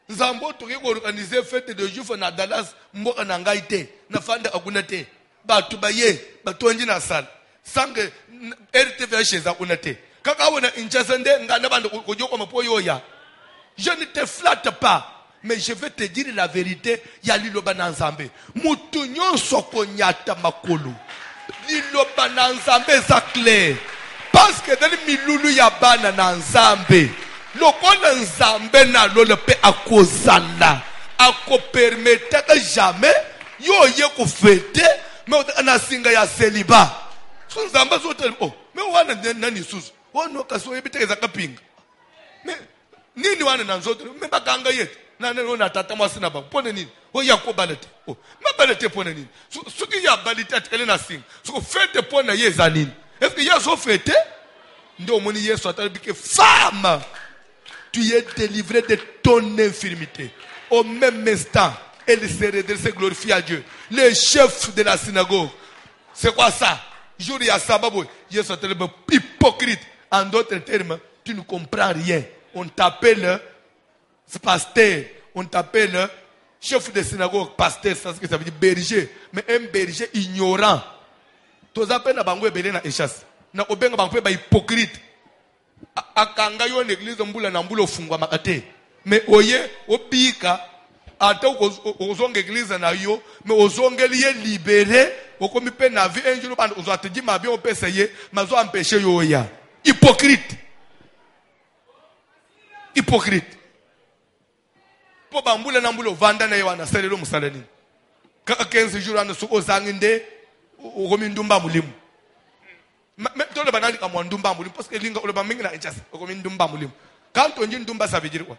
Nzambo toki organiser fête de Juifs na Dallas mboka na ngai te. Na fanda akuna te. Batu baye, batu onji na sala. Sange RTV chez akuna te. Kaka wana inchasende ngana bando kujoko mapoyo ya. Je ne te flatte pas, mais je vais te dire la vérité, ya liloba na Nzambe. Mutu nyonso konyata makolo. Liloba na Nzambe za clair. Parce que dans milulu ya bana na Nzambe. Lokola Nzambe na lole pe akozala. Ako permettre que jamais yo ye ko fete, mais na singa ya celibat. So Nzambe zote oh, mais wana nani susu. Wono kaso yebiteza kapinga. Me nini wana na nzoto me bakanga yetu. Na na tata mwasina ba. Pone nini? O yakobalete. Oh, mabalete pone nini? Suki ya balite atkele na singa. So fete pone yeza nini? Est-ce que yazo fete? Ndo moni Yesu atalibike femme. Tu es délivré de ton infirmité. Au même instant, elle se redresse et glorifie à Dieu. Le chef de la synagogue. C'est quoi ça? Jour ya sababo. Yesu atalibike hypocrite. En d'autres termes, tu ne comprends rien. On t'appelle pasteur, on t'appelle chef de synagogue, pasteur, ça veut dire berger. Mais un berger ignorant. Tous appels na bango ebele na echas. Na obenga bango ba hypocrite. Akanga yo l'église mbula na mbula ofungwa makate. Mais oye obika ata ozonga église na yo, mais ozongeli ye libéré, okomi pe na vie un jour bande ozo atedi ma bien opeseye, mazo empêcher yo ya. Hypocrite. Hypocrite. Po bambula na mbula vanda na yo na selelo musalani. Kaka 15 jours ando soko zanginde okomi ndumba mulimu. Mais tout le banal comme un ndumba mulimu parce que linga le baminga na inchas okomi ndumba mulimu. Quand on dit ndumba ça veut dire quoi?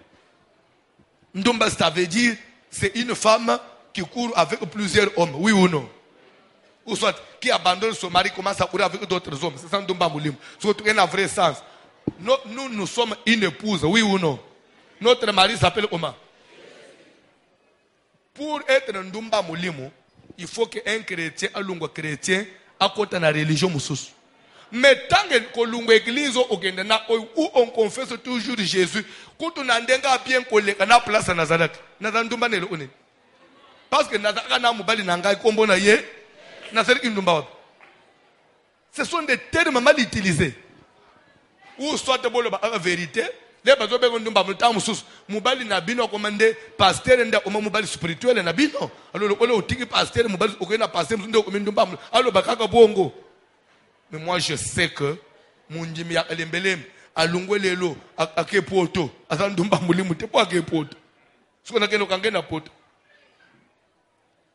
Ndumba ça veut dire c'est une femme qui court avec plusieurs hommes, oui ou non? Ou soit qui abandonne son mari, commence à courir avec d'autres hommes. C'est ça ndumba mulimu. C'est tout un vrai sens. Nous sommes une épouse, oui ou non? Notre mari s'appelle comment? Pour être ndumba mulimu, il faut qu'un chrétien alungwa chrétien akota na religion mususu. Mais tant que l'ungwa église où on confesse toujours Jésus, quand on a bien collé na place à Nazareth, Nazandumba ne l'one. Parce que Nazareth na mubali nanga kombo na ye, Nazareth indumba. Ce sont des termes mal utilisés. Ou soit de la vérité, les bateaux ndumba muta mususu, mubali na bino commandé pasteur nda oma mubali spirituel na bino. Alors le otiki pasteur mubali okena pasteur ndo komendumba. Alors bakaka bongo. Mais moi je sais que mon Jimmy a l'embelem a lungwelelo a kepoto a sandumba mulimu te pas kepoto. Ce qu'on a qu'un kangena poto.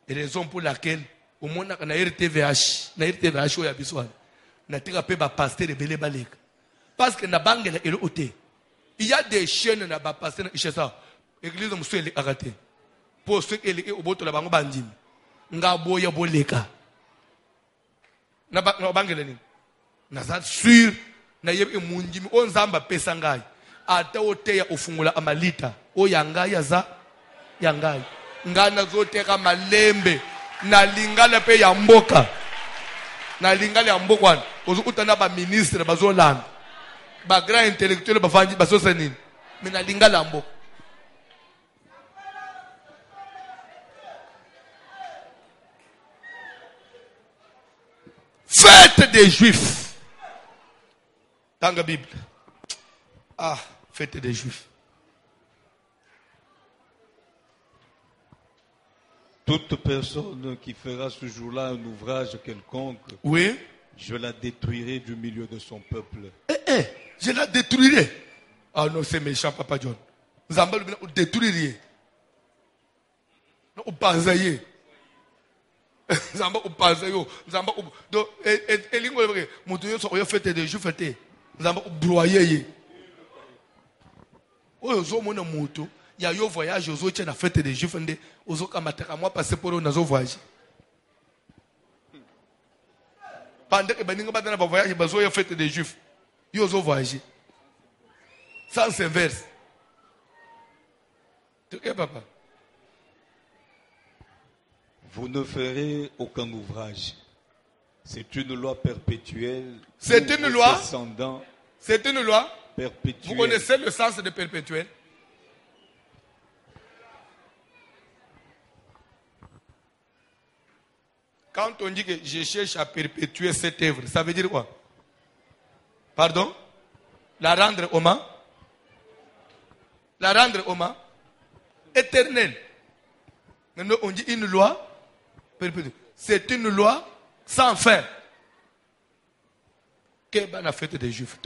Et raison pour laquelle au monde na RTVH oya biswa na tika pe ba pasteur ebele baleka. Parce que na bangela elo ote. Il y a des chaînes na ba pasteur na ishesa. Église muswele arate. Pour ceux qui est au boto la bango bandim. Ngabo ya boleka. Na bangela ni. Nazat sur na yebe munjimi onzamba pesa ngai ata oteya ufungula amalita o yangaya za yangai ngana zoteka malembe na lingala pe ya mboka na lingala ya mbokwana ozo utana ba ministre bazolanda ba grand intellectuel bafanji basosa nini mina lingala mboka. Fête des Juifs. Dans la Bible. Ah, fête des Juifs. Toute personne qui fera ce jour-là un ouvrage quelconque, oui, je la détruirai du milieu de son peuple. Je la détruirai. Ah non, c'est méchant, Papa John. Vous allez détruire. Vous basaillez. Vous allez basailler. Vous allez donc, et l'ingo le moto so fête des Juifs fête. Vous allez broyer. Oh, zo mona moto. Il y a eu voyage aux autres na fête des Juifs ndé aux autres kamataka moi passer pour eux nazo voyage. Pendant que baninga badana ba voyage bazo ya fête des Juifs. Yo zo voyage. Sans inverse. Tu es papa. Vous ne ferez aucun ouvrage. C'est une loi perpétuelle. C'est une loi. C'est une loi perpétuelle. Vous connaissez le sens de perpétuel? Quand on dit que je cherche à perpétuer cette œuvre, ça veut dire quoi? Pardon? La rendre hommage? La rendre hommage? Éternelle. Maintenant, on dit une loi perpétuelle. C'est une loi sans fin. Qu'est-ce que la fête des Juifs?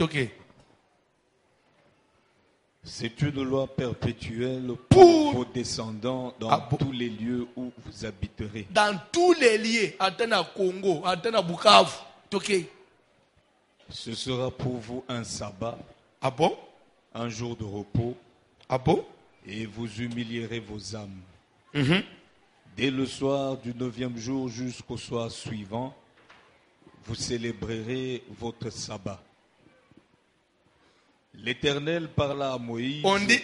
C'est une loi perpétuelle pour vos descendants dans tous les lieux où vous habiterez. Dans tous les lieux, à Congo, à Bukavu, ce sera pour vous un sabbat. Ah bon? Un jour de repos. Ah bon? Et vous humilierez vos âmes. Mm-hmm. Dès le soir du 9e jour jusqu'au soir suivant, vous célébrerez votre sabbat. L'Éternel parla à Moïse. On dit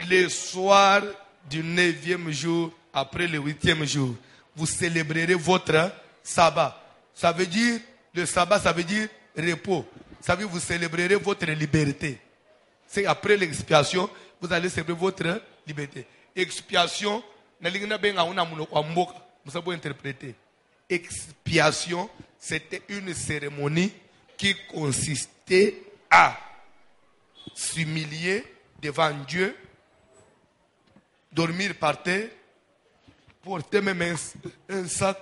le soir du 9e jour, après le 8e jour, vous célébrerez votre sabbat. Ça veut dire, le sabbat, ça veut dire repos. Ça veut dire vous célébrerez votre liberté. C'est après l'expiation, vous allez célébrer votre liberté. Expiation, interpréter. Expiation, c'était une cérémonie qui consistait à s'humilier devant Dieu, dormir par terre, porter même un sac,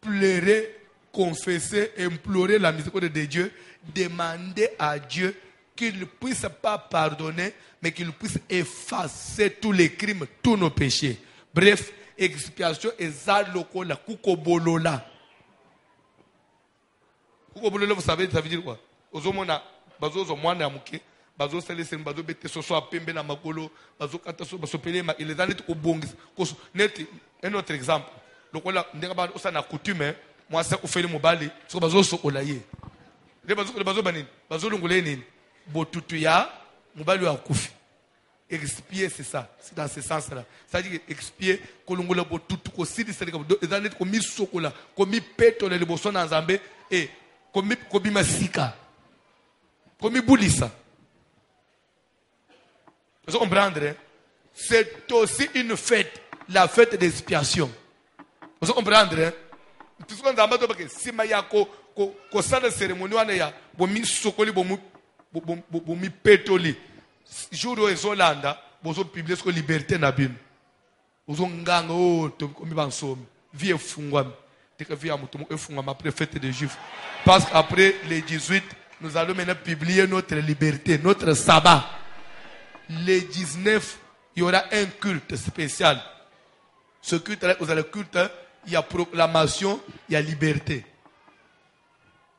pleurer, confesser, implorer la miséricorde de Dieu, demander à Dieu qu'il ne puisse pas pardonner, mais qu'il puisse effacer tous les crimes, tous nos péchés. Bref, expiation est zalokola, kukobolola. Kukobolola, vous savez, ça veut dire quoi? Ozomona, bazozo mwana muke. Bazo selesen bazo bete soso apembe na makolo bazo kata so baso pele ma il est dans au bongis net un autre exemple lokola ndeka ba osana coutume moi ça ofeli mobali so bazo so olaye le bazo banini bazo lungule nini botutu ya mobali wa kufi Expier, c'est ça. C'est dans ce sens-là. C'est-à-dire que expier, kolongola bo tout kosidi c'est que dans net komi sokola, komi peto le boson en Zambé et komi masika. Komi boulissa. Vous comprenez? C'est aussi une fête, la fête d'expiation. Vous comprenez? Tout ce qu'on a dit, c'est que si maya ko sana cérémonie wana ya bomi sokoli bomi petoli jour où ezolanda bozo publier sur liberté na bino bozo nganga o to komi bansomi vie efungwa teka vie ya mutu efungwa après fête des Juifs parce qu'après les 18 nous allons maintenant publier notre liberté, notre sabbat. Les 19 il y aura un culte spécial. Ce culte vous avez le culte, il y a proclamation, il y a liberté.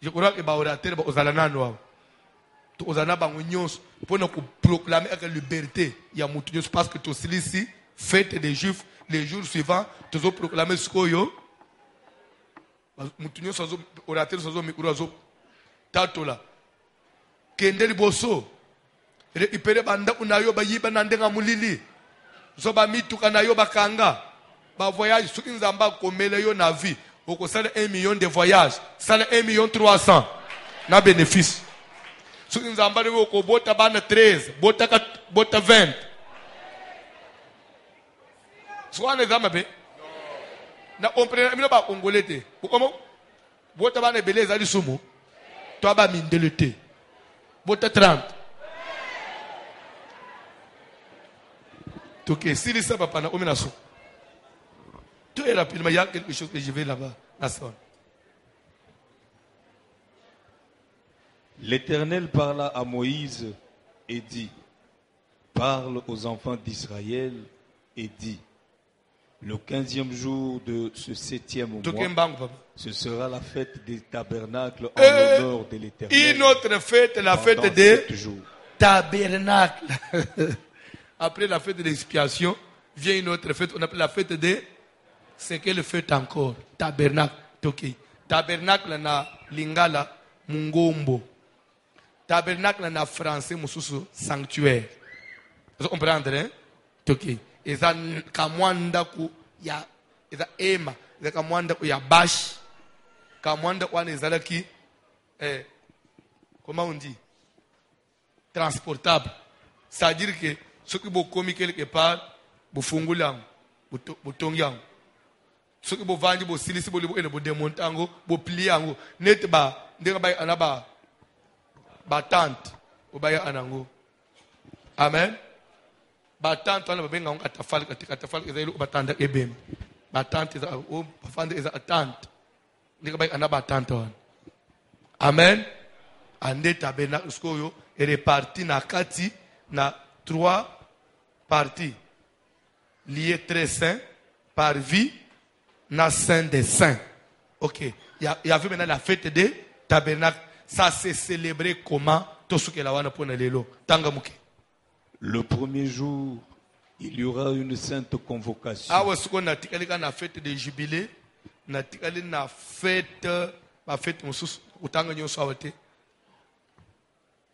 Je crois que les orateurs vous allez nous vous allez pour nous proclamer la liberté. Il y a mutu parce que tout ici fête des Juifs les jours suivants, tu vas proclamer ce que yo mutu sont orateurs sont micro zo tatola kende liboso ele ipere banda unayo bayiba nandenga mulili so ba mituka nayo bakanga ba voyage soki nzamba komela yo na vie oko sala 1 million de voyages sala 1 million 300 na bénéfice soki nzamba de ko bota bana 13 bota 20 soane zama be na comprendre mino ba congolais comment bota bana beleza ali sumo to ba mindelete bota 30 ok si ça va pas na ominaso tout est rapidement il y a quelque chose que je vais là-bas L'Éternel parla à Moïse et dit: parle aux enfants d'Israël et dit: le 15e jour de ce 7e mois, ce sera la fête des tabernacles en l'honneur de l'Éternel. Une autre fête, la fête des tabernacles. Après la fête de l'expiation, vient une autre fête, on appelle la fête des... C'est quelle fête encore? Tabernacle. Okay. Tabernacle na lingala mungombo. Tabernacle na français mususu sanctuaire. Vous comprenez, hein? Okay. Eza kamwanda ku ya eza ema, eza kamwanda ku ya bash. Kamwanda kwa ezala ki comment on dit? Transportable. C'est-à-dire que ce qui est commis quelque part, vous fungulez, vous tongez. Ce qui est vendu, vous silissez, vous démontez, vous pliez, net ba, ndega anaba, batante, vous baye anango. Amen. Batante, on a besoin d'un atafal, ezayelo batanda ebem. Batante, o bafande eza attente. Ndega baye anaba attente. Amen. Ande tabernacle skoyo est réparti na kati na 3 parties liées très saints par vie na saint des saints. Ok. Il y avait maintenant la fête des tabernacles. Ça s'est célébré comment? Le premier jour, il y aura une sainte convocation. Ah ouais, ce qu'on a dit, la fête de jubilé, na fête, la fête il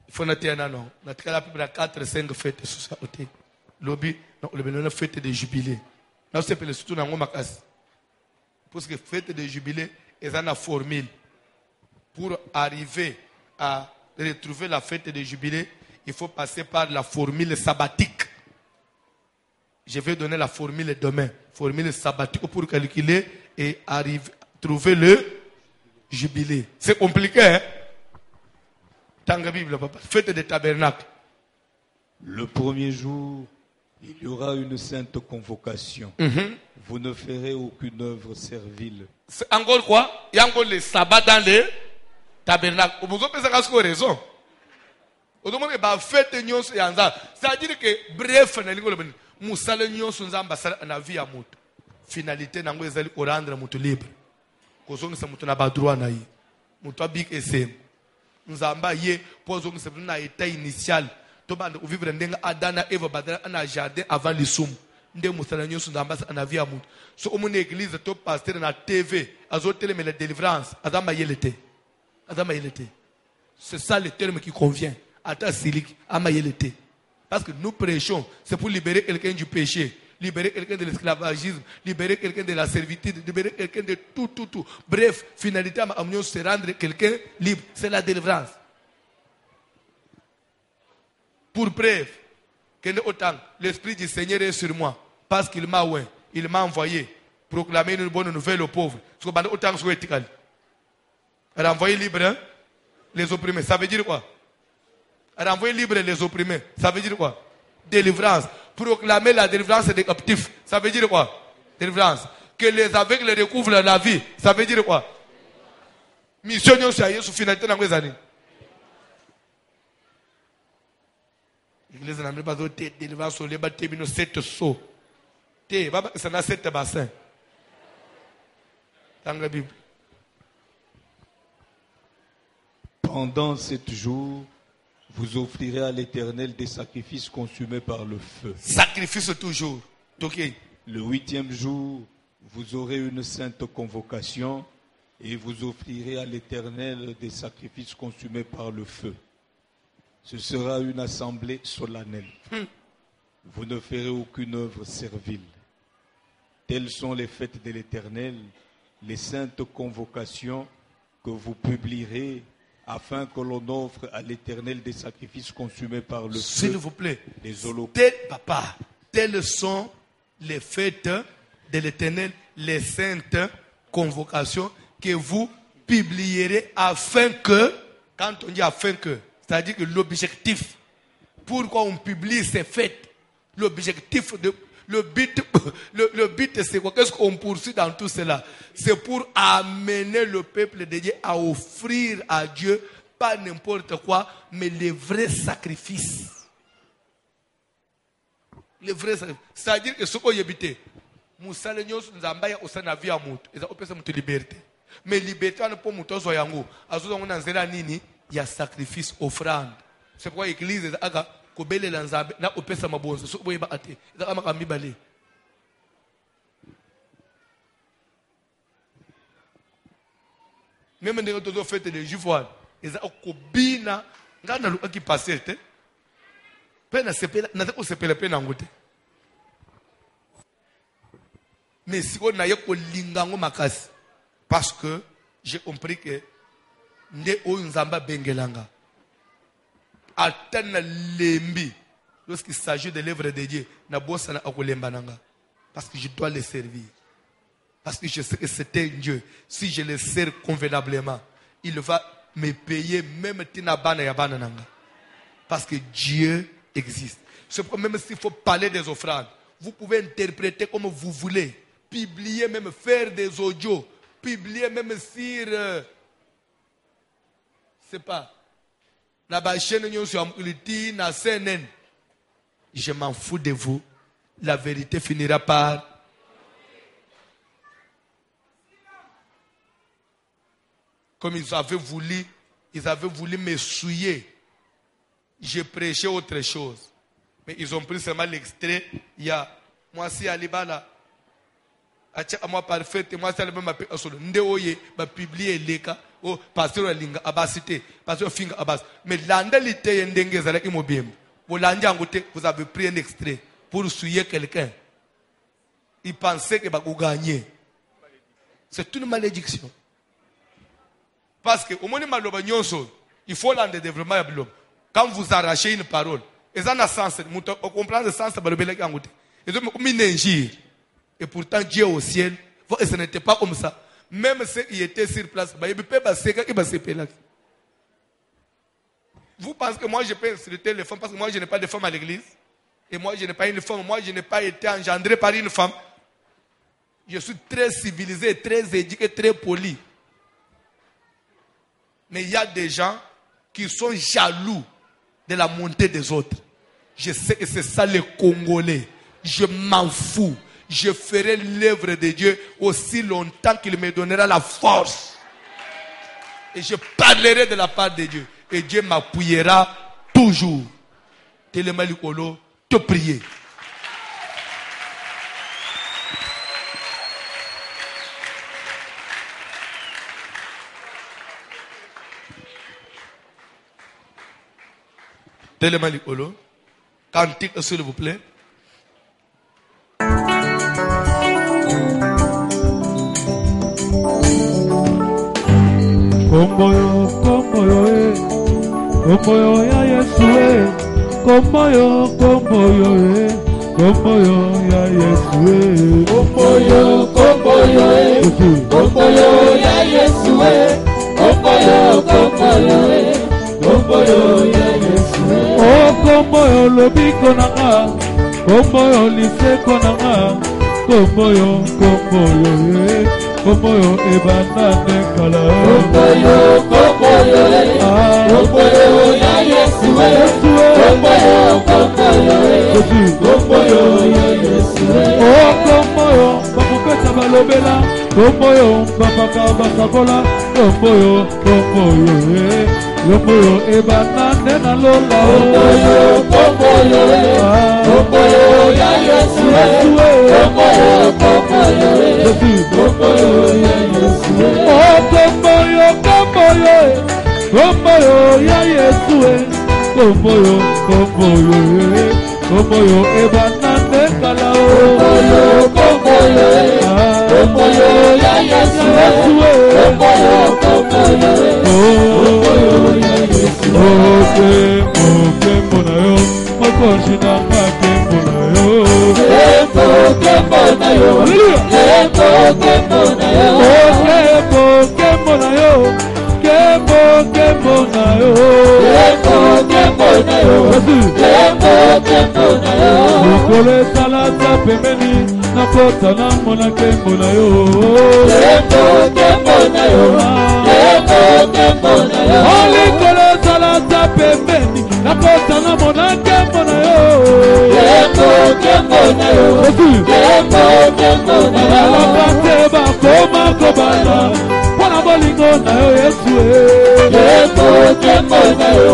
faut noter un an. On a 4-5 fêtes sur ça. Lobby, on a fête de jubilé. Là, c'est surtout dans le parce que fête de jubilé est une formule. Pour arriver à retrouver la fête de jubilé, il faut passer par la formule sabbatique. Je vais donner la formule demain. Formule sabbatique pour calculer et arriver, trouver le jubilé. C'est compliqué, hein? Tanga Bible, papa. Fête des tabernacles. Le premier jour, il y aura une sainte convocation. Vous ne ferez aucune œuvre servile. C'est encore quoi? Il y a encore les sabbats dans les tabernacles. Vous avez raison. C'est-à-dire que, bref, finalité, nous rendre libre. Nous avons posé un état initial. Nous avons vivre dans Adana Eva Badana un jardin avant les soum. Nous avons vie à mout. Si on est église, tu pasteur na TV, azote mais la délivrance, Adama yelete. C'est ça le terme qui convient. Ata silik, ama yelete. Parce que nous prêchons, c'est pour libérer quelqu'un du péché, libérer quelqu'un de l'esclavagisme, libérer quelqu'un de la servitude, libérer quelqu'un de tout. Bref, finalité à c'est rendre quelqu'un libre. C'est la délivrance. Pour preuve, que autant l'Esprit du Seigneur est sur moi, parce qu'il m'a envoyé proclamer une bonne nouvelle aux pauvres. Ce que autant souhaité. Renvoyer libre, hein? Les opprimés. Ça veut dire quoi? Renvoyer libre les opprimés. Ça veut dire quoi? Délivrance. Proclamer la délivrance des captifs. Ça veut dire quoi? Délivrance. Que les aveugles recouvrent la vie. Ça veut dire quoi? Mission nous c'est sous finalité dans les années. L'église n'a pas de délivrance sur les bâtiments 7 sauts. Ça n'a 7 bassins. Dans la Bible. Pendant 7 jours, vous offrirez à l'Éternel des sacrifices consumés par le feu. Sacrifice toujours. Okay. Le 8e jour, vous aurez une sainte convocation et vous offrirez à l'Éternel des sacrifices consumés par le feu. Ce sera une assemblée solennelle. Vous ne ferez aucune œuvre servile. Telles sont les fêtes de l'Éternel, les saintes convocations que vous publierez afin que l'on offre à l'Éternel des sacrifices consumés par le feu. S'il vous plaît. Des holocaustes. Papa, telles sont les fêtes de l'Éternel, les saintes convocations que vous publierez afin que, quand on dit afin que, c'est-à-dire que l'objectif, pourquoi on publie ces fêtes, l'objectif de... Le but c'est quoi? Qu'est-ce qu'on poursuit dans tout cela? C'est pour amener le peuple de Dieu à offrir à Dieu, pas n'importe quoi, mais les vrais sacrifices. Les vrais sacrifices. C'est-à-dire que ce qu'on y habite, Moussa le nyos nzambaya osana via moto, eza opesa mutu liberté. Mais liberté on peut muto zo yango, azuza ngona nzela nini ya sacrifice offrande. C'est pourquoi l'église est aga kobele la nzambe na opesa mabonzo so boyeba ate eza kama kamibale. Même ndenge tozo fête les juifs eza kobina ngana lu aki passer te pena sepela na ko sepela pena ngote. Mais si on a yeko lingango makasi parce que j'ai compris que nde o nzamba bengelanga atana lembi lorsqu'il s'agit de l'œuvre de Dieu na bossa na akolemba nanga parce que je dois le servir, parce que je sais que c'est un Dieu. Si je le sers convenablement, il va me payer même tina bana ya bana nanga, parce que Dieu existe. C'est pourquoi même s'il faut parler des offrandes, vous pouvez interpréter comme vous voulez, publier même, faire des audios, publier même sur c'est pas la chaîne sur na CNN. Je m'en fous de vous. La vérité finira par comme ils avaient voulu me souiller. J'ai prêché autre chose. Mais ils ont pris seulement l'extrait. Il y a moi si Alibala moi parfait, moi c'est le même appel solo ndeoye ba publier leka oh pasteur linga abasité pasteur finga abas mais l'andalité ndenge zala imobiem bolanja ngote vous avez pris un extrait pour souiller quelqu'un, il pensait que va gagner. C'est une malédiction, parce que au moment maloba nyonso il faut l'en développement ya bilom. Quand vous arrachez une parole et ça n'a sens, on comprend le sens balobela ngote et donc comme une injure. Et pourtant, Dieu au ciel, et ce n'était pas comme ça. Même ceux qui étaient sur place, vous pensez que moi je peux insulter les femmes parce que moi je n'ai pas de femme à l'église? Et moi je n'ai pas une femme, moi je n'ai pas été engendré par une femme. Je suis très civilisé, très éduqué, très poli. Mais il y a des gens qui sont jaloux de la montée des autres. Je sais que c'est ça les Congolais. Je m'en fous. Je ferai l'œuvre de Dieu aussi longtemps qu'il me donnera la force. Et je parlerai de la part de Dieu. Et Dieu m'appuiera toujours. Tellement likolo, te prier. Tellement likolo, cantique, s'il vous plaît. Komboyo, komboyo, komboyo ya Yesu, komboyo, komboyo, komboyo ya Yesu, komboyo, komboyo, komboyo ya Yesu, komboyo, komboyo, komboyo ya Yesu. Oh, komboyo lobiko nanga, komboyo liseko nanga, komboyo, komboyo, komboyo ebanane kala. Komboyo, komboyo, komboyo ya Yesu, komboyo, komboyo, komboyo ya Yesu. Oh, komboyo bakupesa balobela, komboyo bapaka basakola, komboyo, komboyo, komboyo ebanane na lola. Komboyo, komboyo, komboyo ya Yesu, komboyo, komboyo, komboyo ya Yesu. Oh, komboyo, komboyo, komboyo ya Yesu, komboyo, komboyo, komboyo ebanane kala. Komboyo, komboyo, komboyo ya Yesu, komboyo, komboyo, komboyo ya Yesu. Oke, oke mbona yo, mokoshi na kake mbona yo. Kembo, kembo na yo, kembo, kembo na yo. Kembo, kembo na yo, kembo, kembo na yo. Kembo, kembo na yo, kembo, kembo na yo. Mokole salata pembeni, nakota na mona kembo na yo. Kembo, kembo na yo, kembo, kembo na yo. Olikole salata pembeni, nakota na mona kembo na yo. Kembo, kembo na yo, kembo, kembo na yo. Alapate bakoma kobala, pona bolingo na yo Yesu. Kembo, kembo na yo,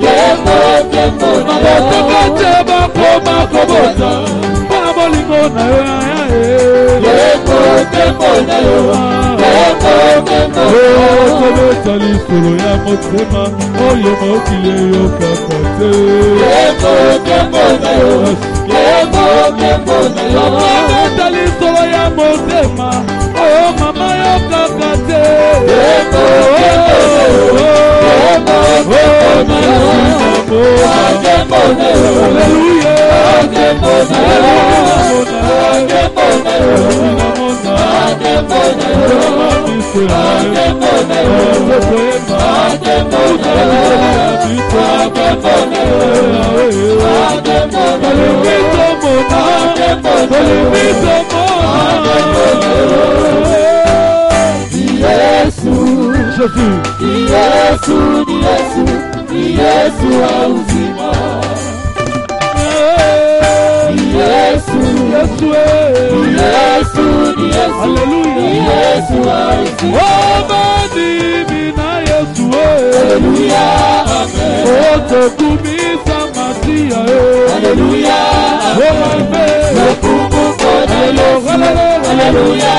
kembo, kembo na yo. Alapate bakoma kobota, pona bolingo na yo ya. Kembo, kembo na yo, kembo, kembo na yo. Kobetali solo ya motema, oyo mokile yo kakate. Kembo, kembo na yo, kembo, kembo na yo. Kobetali solo ya motema, oyo mama yo kakate. Kembo, kembo na yo, kembo, kembo na yo. Kembo na yo, Hallelujah. kembo na yo, kembo na yo, kembo na yo. Yesu auzima. Yesu ni Yesu. Hallelujah. Yesu auzima. Oh, badi na Yesu. Hallelujah. Amen. Oh, tokumisa matia. Hallelujah. Oh, amen. Nakumbuka na Yesu. Hallelujah.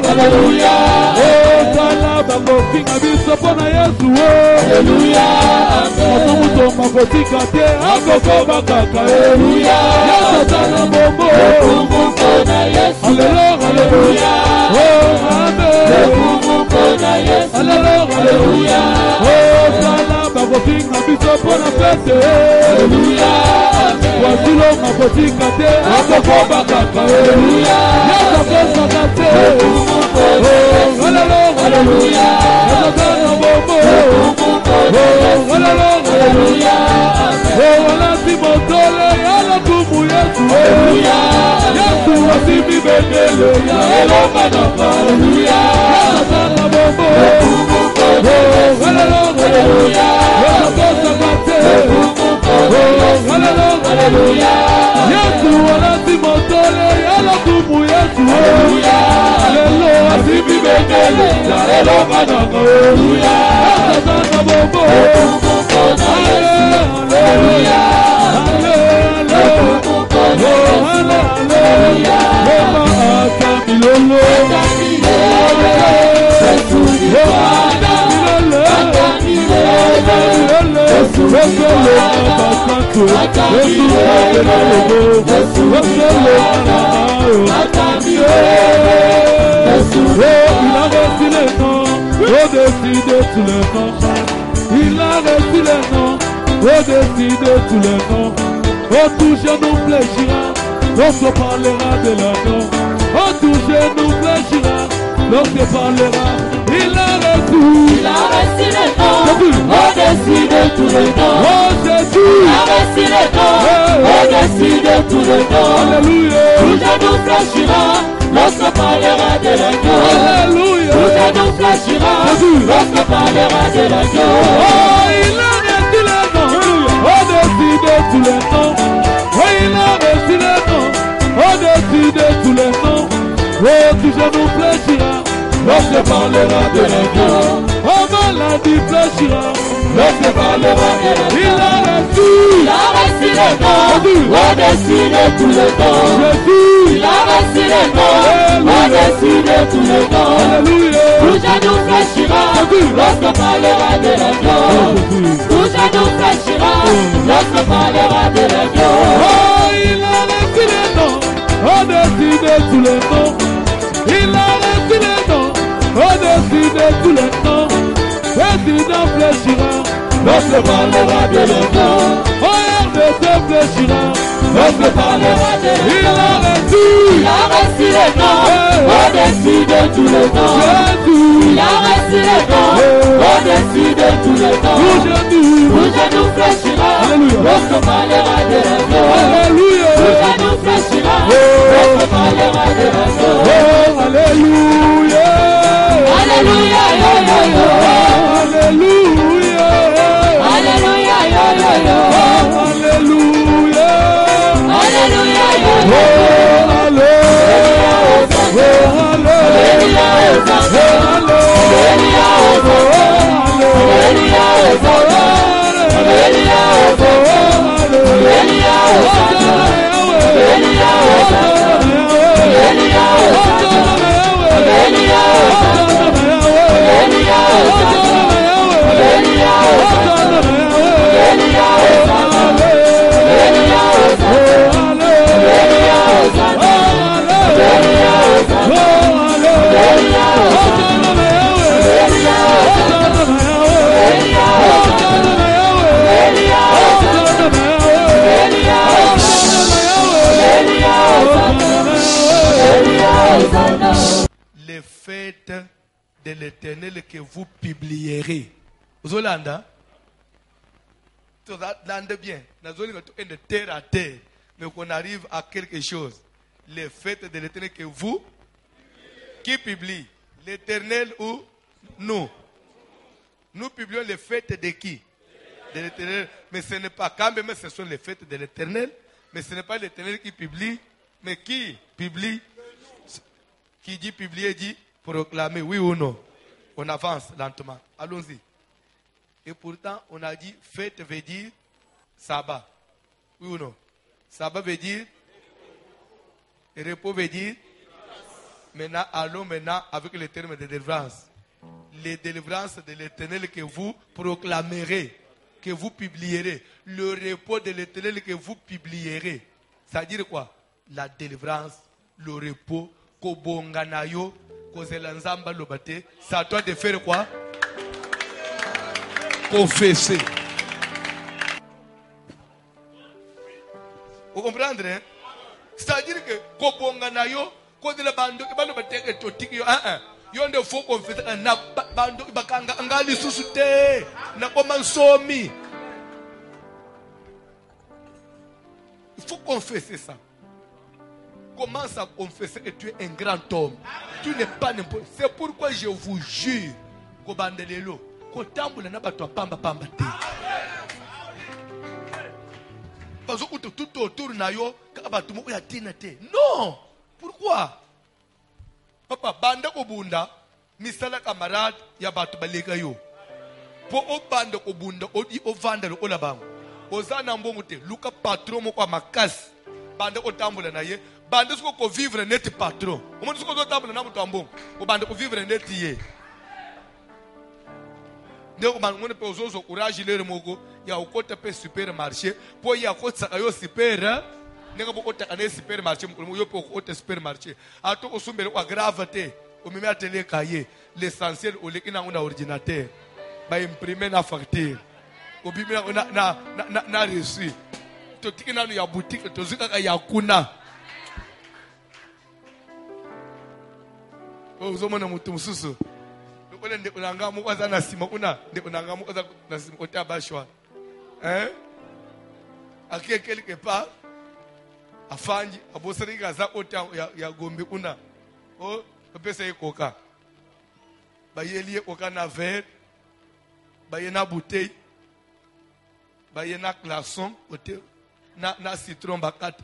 Hallelujah. Oh, salaba kofinga biso pona Yesu. Hallelujah. Amen. Muto makotika te akokoma kaka. Hallelujah. Yesu sana bombo. Nakumbuka na Yesu. Hallelujah. Oh, amen. Nakumbuka na Yesu. Hallelujah. Oh, salaba kofinga biso pona fete. Hallelujah. Amen. Wasilo makotika te akokoma kaka. Hallelujah. Yesu sana te. Nakumbuka na Oh, Yesu. hallelujah. Yesu sana bombo. Nakumbuka na Yesu. Hallelujah. Amen. Oh, walasi motole yala kumu Yesu. Yesu wasimi bendele ya elonga na hallelujah. Yesu sana bombo. Oh, hallelujah. Yesu sana te. Oh, hallelujah. Yesu walasi motole yala kumu Yesu. Hallelujah. Wasimi bendele ya elonga na hallelujah. Yesu sana bombo. Au-dessus de tous les noms, il a reçu les noms, au-dessus de tous les noms. Au tout genou fléchira, lorsqu'on parlera de l'agneau. Au tout genou fléchira, lorsqu'on parlera. Il a reçu les noms, au-dessus de tous les noms. Oh Jésus, il a reçu les noms, au-dessus de tous les noms. Alléluia. Tout genou fléchira, lorsqu'on parlera de l'agneau. Alléluia. Tout genou fléchira, lorsqu'on parlera de l'agneau. Oh, il a reçu les noms, au-dessus de tous les noms. Oh, il a reçu les noms, au-dessus de tous les noms. Oh, tout genou fléchira, lorsqu'on parlera de l'agneau. Oh, maladie fléchira, lorsqu'on parlera de l'agneau. Il a reçu les noms, au-dessus de tous les noms. Jésus, il a reçu les noms, au-dessus de tous les noms. Alléluia. Tout genou fléchira, lorsqu'on parlera de l'agneau. Tout genou fléchira, lorsqu'on parlera de l'agneau. Oh, il a reçu les noms, au-dessus de tous les noms. Il a reçu les noms, au-dessus de tous les noms. Président fléchira, lorsqu'on parlera de l'agneau. Oh, RDC fléchira, lorsqu'on parlera de l'agneau. Il a reçu les noms, au-dessus de tous les noms. Il a reçu les noms, au-dessus de tous les noms. Tout genou fléchira, lorsqu'on parlera de l'agneau. Alléluia. Tout genou fléchira, lorsqu'on parlera de l'agneau. Alléluia. Alléluia, yo yo yo. Alléluia. Alléluia, yo yo yo. Alléluia. Alléluia, yo yo yo. Les fêtes de l'Éternel que vous publierez. Vous Hollande, tout ça, bien. Nous allons de terre à terre, mais qu'on arrive à quelque chose. Les fêtes de l'Éternel que vous, qui publie? L'Éternel ou nous? Nous publions les fêtes de qui? De l'Éternel. Mais ce n'est pas quand même, ce sont les fêtes de l'Éternel. Mais ce n'est pas l'Éternel qui publie. Mais qui publie? Qui dit publier dit proclamer, oui ou non? On avance lentement. Allons-y. Et pourtant, on a dit fête veut dire sabbat. Oui ou non? Sabbat veut dire repos veut dire. Maintenant, allons maintenant avec le terme de délivrance. Les délivrances de l'Éternel que vous proclamerez, que vous publierez. Le repos de l'Éternel que vous publierez. Ça veut dire quoi? La délivrance, le repos, kobonganayo, kozelanzamba lobate. C'est à toi de faire quoi? Confesser. Vous comprenez? Hein? C'est-à-dire que kobonganayo, kodela bando lobate que totiki yo yonde faut confesser na bando bakanga angali susute na komansomi. Il faut confesser ça. Commence à confesser que tu es un grand homme. Tu n'es pas n'importe. C'est pourquoi je vous jure kobandelelo kotambula na bato pamba pamba te. Parce que tout autour na yo ka bato mo ya tina te. Non. Pourquoi? Papa banda ko bunda misala camarade ya bato baleka yo. Po o banda ko bunda o vanda lo la bango. Ozana mbongo te luka patron mo kwa makasi. Banda ko tambula na ye. Banda ko vivre net patron. O mo ko tambula na mutu ambongo. O banda ko vivre net ye. ndeko mangone pe ozozo courage le moko ya okota pe supermarché po ya kotsa yo super ndeko bokota kana supermarché yo pe okota supermarché ato osumbele kwa gravité o mimi atele kaye l'essentiel o lekina ngona ordinateur ba imprimer na facture o bimi na reçu to tikina no ya boutique to zika ka ya kuna o uzomona mutu mususu ole ndeko nanga mukwaza na sima kuna ndeko nanga mukwaza na sima kote abashwa akie quelque part afanji aboseringa za kote ya gombe kuna o pesa ikoka bayeli koka na verre bayena bouteille bayena glaçon kote na citron bakata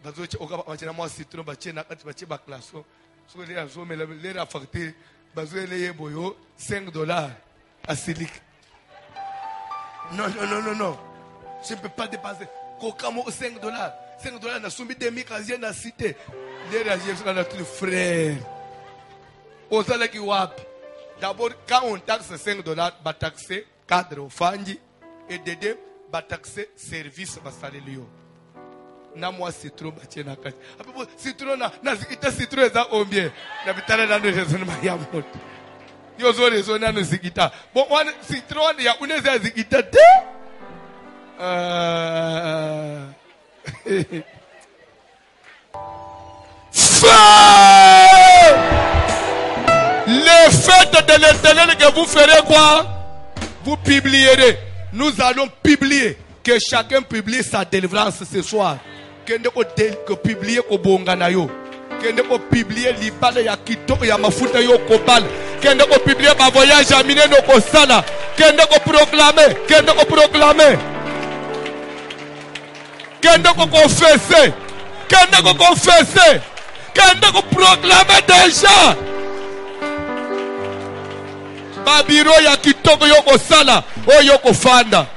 bazoche oka bachena mo citron bachena kati bache ba glaçon so le azomela le ra facture bazwele yeboyo $5 à silic. Non. Je ne peux pas dépenser. Kokamo $5. $5 na sumbi demi kazie na cité. Les réagir sur notre frère. Osala ki wapi. D'abord, quand on taxe $5, ba taxer cadre fanji et dede ba taxer service basalelio. Na moi citron ba tiena kati. Apo citron na zikita citron za combien? Na bitana na ndo raisonnement ya moto. Yo zo raisonnement na zikita. Bon one citron ya uneza zikita te. Les fêtes de l'Éternel que vous ferez quoi? Vous publierez. Nous allons publier. Que chacun publie sa délivrance ce soir. Que publier ko bonga na yo. Kende ko publier libala ya kitoko ya mafuta yo kobal. Kende ko publier ba voyage amine no ko sala. Kende ko proclamer. Kende ko proclamer. Kende ko confesser. Kende ko confesser. Kende ko proclamer déjà. Babiro ya kitoko yo ko sala. O yo ko fanda.